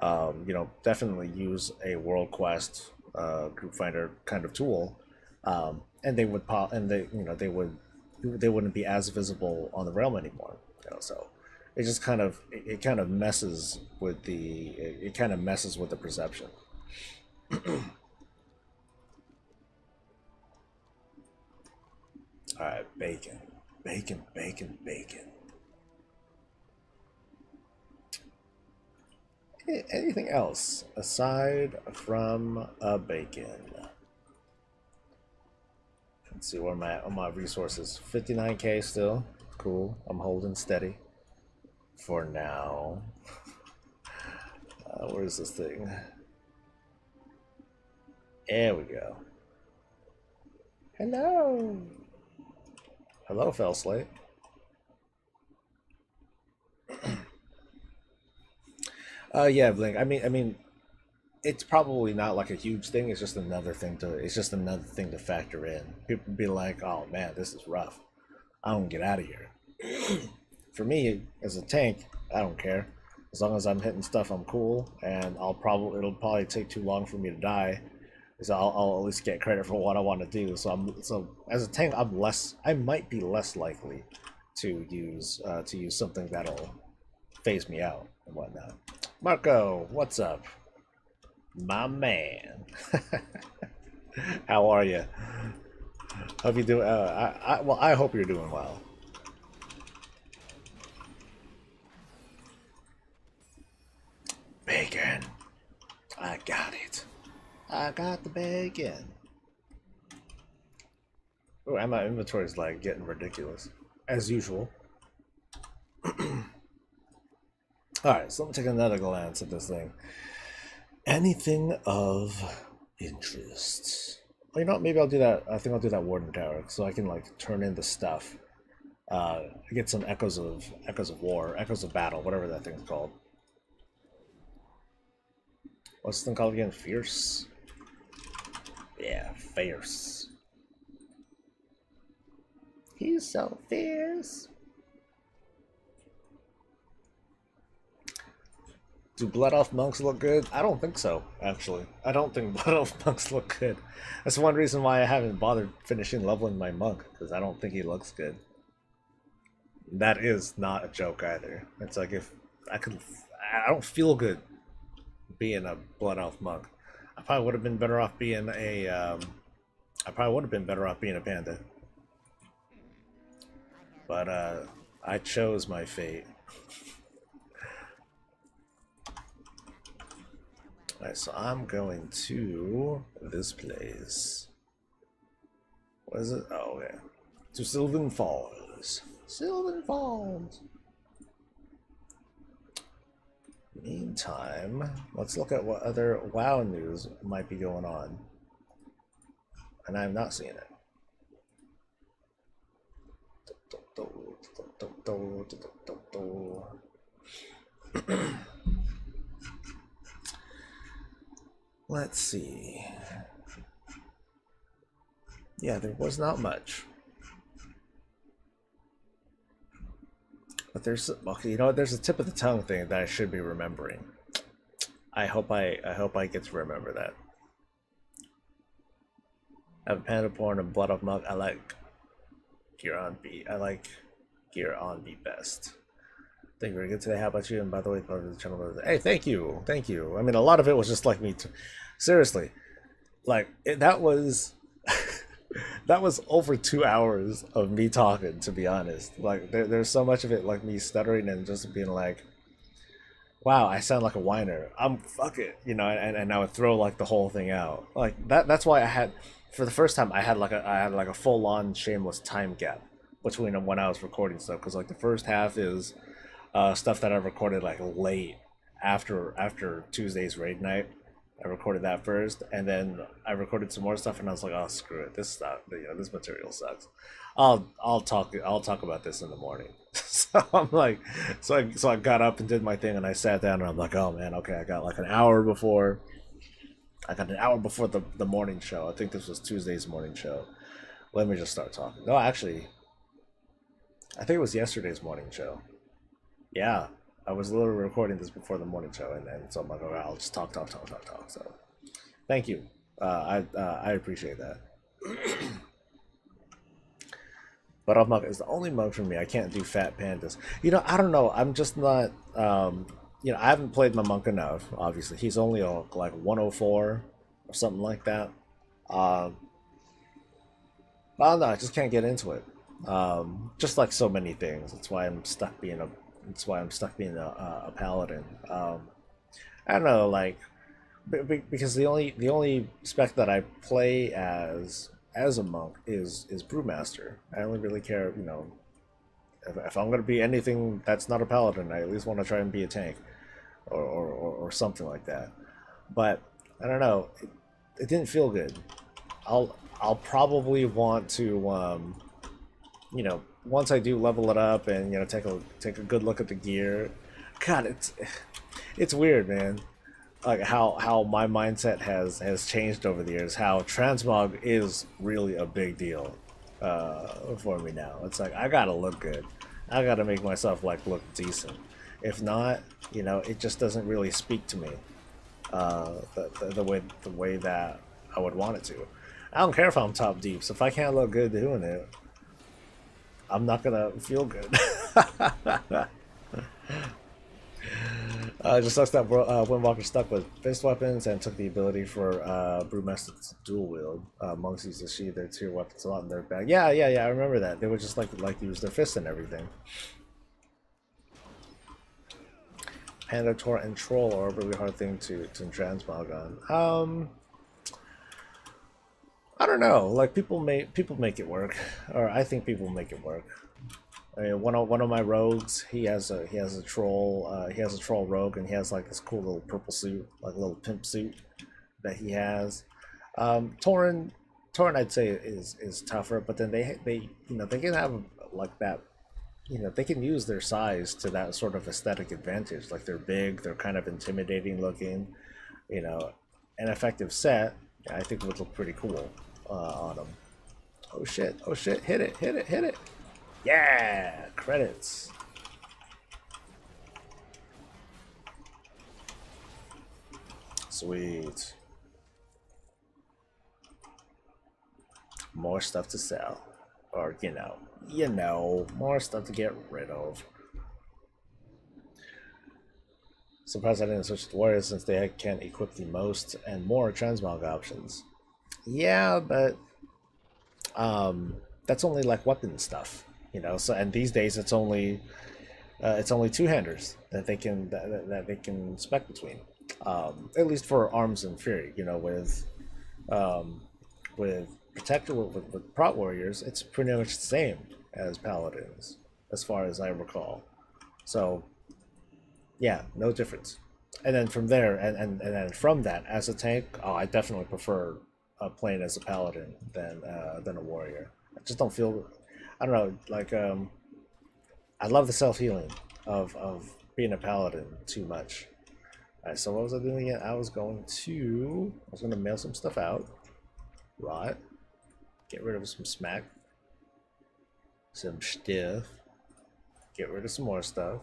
you know, definitely use a world quest group finder kind of tool, and they would they wouldn't be as visible on the realm anymore. You know, so it just kind of messes with the perception. All right, bacon. Anything else aside from bacon? Let's see where I'm at on my resources. 59k still. Cool. I'm holding steady for now. Where's this thing? There we go. Hello. Hello, Fell Slate. Yeah, Blink. I mean, it's probably not like a huge thing. It's just another thing to factor in. People be like, "Oh man, this is rough. I don't get out of here." For me, as a tank, I don't care. As long as I'm hitting stuff, I'm cool, and it'll probably take too long for me to die, so I'll at least get credit for what I want to do. So as a tank, I might be less likely to use something that'll phase me out and whatnot. Marco, what's up, my man? How are you? Hope you do. I hope you're doing well. Bacon. I got it. I got the bacon. Oh, and my inventory is like getting ridiculous, as usual. Alright, so let me take another glance at this thing. Anything of interest? Well, you know what? Maybe I'll do that. I think I'll do that Warden Tower so I can like turn in the stuff. Get some echoes of war, echoes of battle, whatever that thing's called. What's the thing called again? Fierce? Yeah, fierce. He's so fierce. Do Blood Elf monks look good? I don't think so, actually. I don't think Blood Elf monks look good. That's one reason why I haven't bothered finishing leveling my monk, because I don't think he looks good. That is not a joke either. It's like if I could, I don't feel good being a blood elf monk. I probably would have been better off being a. I probably would have been better off being a panda. But I chose my fate. Alright, so I'm going to this place. What is it? Oh, yeah. To Sylvan Falls. Sylvan Falls. Meantime, let's look at what other WoW news might be going on. And I have not seen it. Let's see. Yeah, there was not much. But there's, okay, you know what? There's a tip of the tongue thing that I should be remembering. I hope I get to remember that. I have a panda porn and blood of monk. I like gear on B. I like gear on B best. Thank you very good today. How about you? And by the way, part of the channel. Hey, thank you, thank you. I mean, a lot of it was just like me. Seriously, like that was that was over 2 hours of me talking. To be honest, like there's so much of it like me stuttering and just being like, "Wow, I sound like a whiner." Fuck it, you know, and I would throw like the whole thing out. Like that's why I had, for the first time, I had like a full on shameless time gap between when I was recording stuff, because like the first half is stuff that I recorded like late after Tuesday's raid night. I recorded that first, and then I recorded some more stuff, and I was like, "Oh, screw it! This stuff, you know, this material sucks. I'll talk about this in the morning." So I'm like, so I got up and did my thing, and I sat down, and I'm like, "Oh man, okay, I got like an hour before. I got an hour before the morning show. I think this was Tuesday's morning show. Let me just start talking. No, actually, I think it was yesterday's morning show. Yeah, I was literally recording this before the morning show, and so I'm like, "Alright, I'll just talk. So, thank you. I appreciate that. But Monk is the only monk for me. I can't do fat pandas. You know, I don't know. I'm just not. You know, I haven't played my monk enough. Obviously, he's only like 104 or something like that. I don't know. I just can't get into it. Just like so many things. That's why I'm stuck being a paladin. I don't know, like because the only spec that I play as a monk is brewmaster. I only really care, you know, if I'm gonna be anything that's not a paladin, I at least want to try and be a tank or something like that. But I don't know, it didn't feel good. I'll probably want to you know, once I do level it up and, you know, take a good look at the gear. God, it's weird, man. Like how my mindset has changed over the years. How transmog is really a big deal for me now. It's like I gotta look good. I gotta make myself like look decent. If not, you know, it just doesn't really speak to me the way that I would want it to. I don't care if I'm top deep. So if I can't look good doing it, I'm not gonna feel good. Just sucks that Windwalker stuck with fist weapons and took the ability for Brewmaster to dual wield. Monks used to sheathe their tier weapons a lot in their bag. Yeah, I remember that. They would just like use their fists and everything. Panda, Tor, and Troll are a really hard thing to transmog on. I don't know. Like people make it work, or I think people make it work. I mean, one of my rogues, he has a troll. He has a troll rogue, and he has like this cool little purple suit, like a little pimp suit that he has. Tauren, I'd say is tougher, but then they you know, they can have like that. You know, they can use their size to that sort of aesthetic advantage. Like they're big, they're kind of intimidating looking. You know, an effective set, I think would look pretty cool on them. Oh shit! Hit it! Yeah, credits. Sweet. More stuff to sell. Or, more stuff to get rid of. Surprised I didn't switch to warriors since they can equip the most and more transmog options. Yeah, but that's only like weapon stuff, So and these days it's only two-handers that they can spec between. At least for arms and fury, with protector with prot warriors, it's pretty much the same as paladins, as far as I recall. So yeah, no difference. And then from there, and then from that, as a tank, I definitely prefer playing as a paladin than a warrior. I just don't feel, I don't know, like I love the self healing of being a paladin too much. All right, so what was I doing again? I was going to mail some stuff out, right? Get rid of some smack, some stuff. Get rid of some more stuff.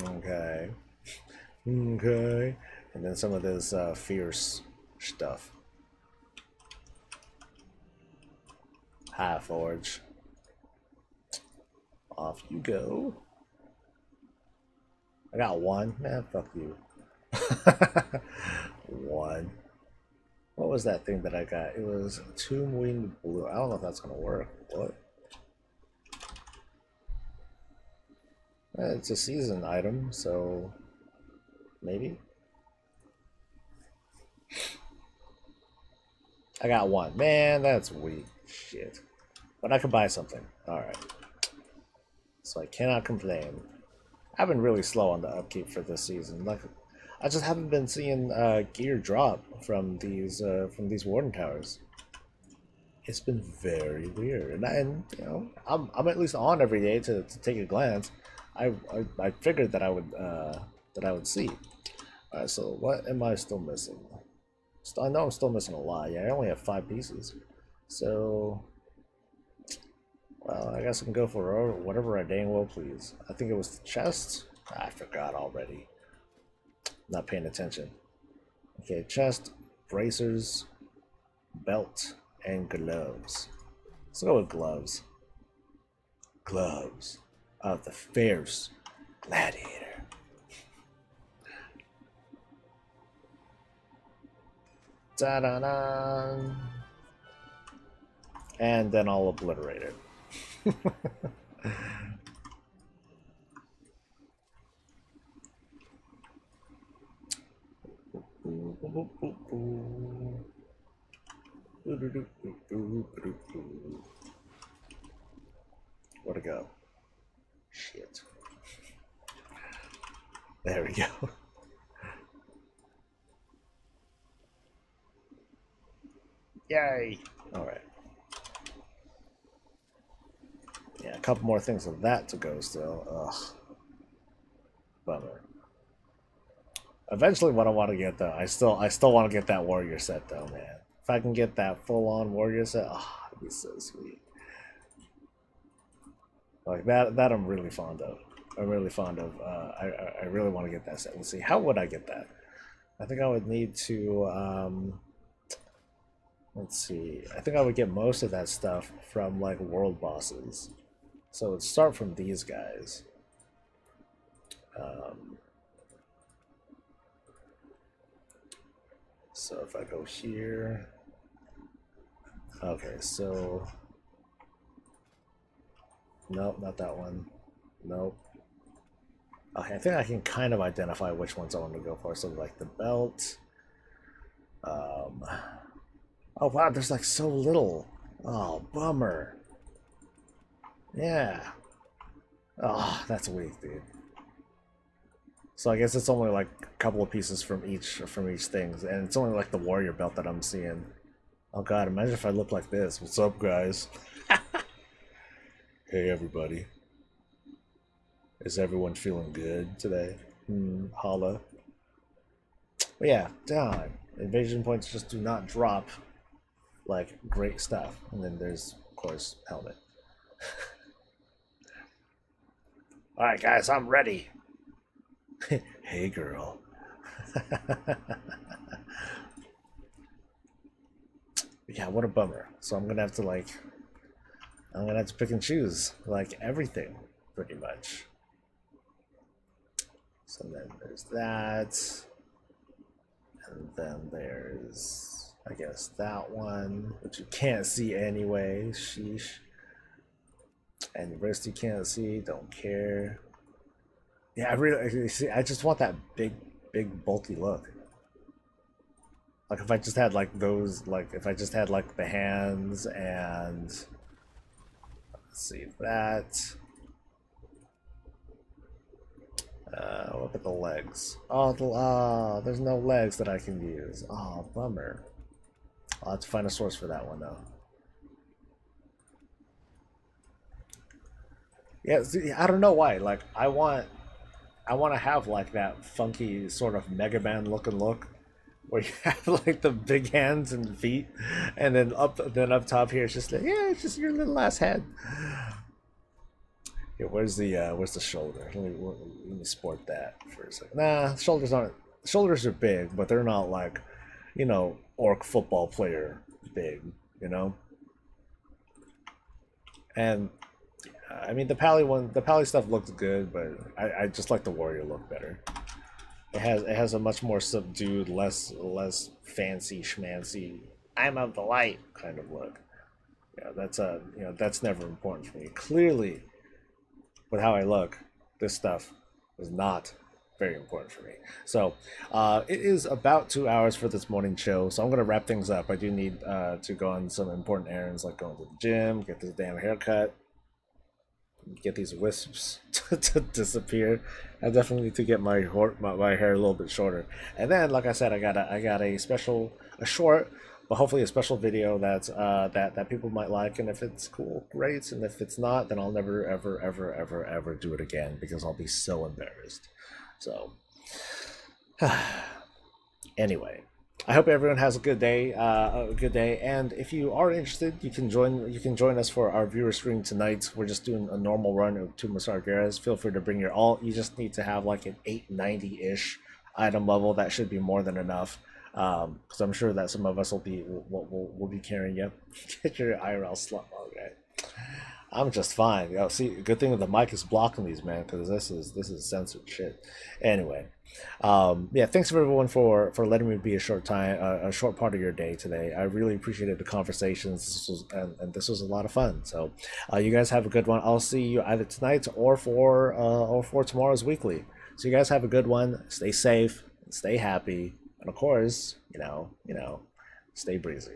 Okay. Okay. And then some of this fierce stuff. High Forge. Off you go. I got one. Man, fuck you. One. What was that thing that I got? It was Tomb Winged Blue. I don't know if that's gonna work. What? It's a season item, so maybe. I got one. Man, that's weak. Shit. But I could buy something. Alright. So I cannot complain. I've been really slow on the upkeep for this season. Like, I just haven't been seeing gear drop from these Warden Towers. It's been very weird, and I'm at least on every day to take a glance. I figured that I would see. All right, so what am I still missing? I know I'm still missing a lot. Yeah, I only have 5 pieces, so well, I guess I can go for whatever I dang well please. I think it was the chest. I forgot already. Not paying attention. Okay, chest, bracers, belt, and gloves. Let's go with gloves. Gloves of the fierce gladiator. Da-da-da. And then I'll obliterate it. Where'd it go? Shit. There we go. Yay! Alright. Yeah, a couple more things of that to go still. Ugh. Bummer. Eventually what I want to get though, I still want to get that warrior set though, man. If I can get that full-on warrior set, it'd be so sweet. Like that I'm really fond of. I'm really fond of. I really want to get that set. Let's see, how would I get that? I think I would need to let's see. I think I would get most of that stuff from like world bosses. So let's start from these guys. So if I go here, okay, so nope, not that one. Nope. Okay, I think I can kind of identify which ones I want to go for. So like the belt. Oh wow, there's like so little. Oh, bummer. Yeah. Oh, that's weak, dude. So I guess it's only like a couple of pieces from each thing, and it's only like the warrior belt that I'm seeing. Oh god, imagine if I look like this. What's up, guys? Hey, everybody. Is everyone feeling good today? Holla. But yeah, damn. Invasion points just do not drop like great stuff. And then there's, of course, helmet. Alright, guys, I'm ready. Hey, girl. Yeah, what a bummer. So I'm gonna have to like, I'm gonna have to pick and choose like everything, pretty much. So then there's that, and then there's, I guess, that one, which you can't see anyway. Sheesh. And the rest you can't see. Don't care. Yeah, I really see. I just want that big, bulky look. Like if I just had like those, like if I just had like the hands and let's see that. Look at the legs. Oh, there's no legs that I can use. Oh, bummer. I'll have to find a source for that one though. Yeah, see, I don't know why. Like I want to have like that funky sort of Mega Man looking look, where you have like the big hands and feet, and then up top here it's just like, yeah, it's just your little ass head. Yeah, where's the shoulder? Let me sport that for a second. Nah, shoulders are big, but they're not like, orc football player big, you know. And I mean the Pally stuff looks good, but I just like the warrior look better. It has a much more subdued, less fancy schmancy. I'm of the light kind of look. Yeah, that's never important for me. Clearly, with how I look, this stuff is not very important for me. So it is about 2 hours for this morning show, so I'm gonna wrap things up. I do need to go on some important errands, like going to the gym, get this damn haircut, get these wisps to disappear. I definitely need to get my hair a little bit shorter. And then, like I said, I got a short, but hopefully a special video that people might like. And if it's cool, great. And if it's not, then I'll never ever do it again because I'll be so embarrassed. So anyway, I hope everyone has a good day. And if you are interested, you can join us for our viewer stream tonight. We're just doing a normal run of two Masargeras. Feel free to bring your alt. You just need to have like an 890-ish item level. That should be more than enough. Because I'm sure that some of us will be carrying you. Get your IRL slot. Okay. I'm just fine. See, good thing the mic is blocking these, man, because this is censored shit. Anyway, yeah, thanks for everyone for letting me be a short part of your day today. I really appreciated the conversations. This was a lot of fun. So, you guys have a good one. I'll see you either tonight or for tomorrow's weekly. So you guys have a good one. Stay safe, stay happy, and of course, stay breezy.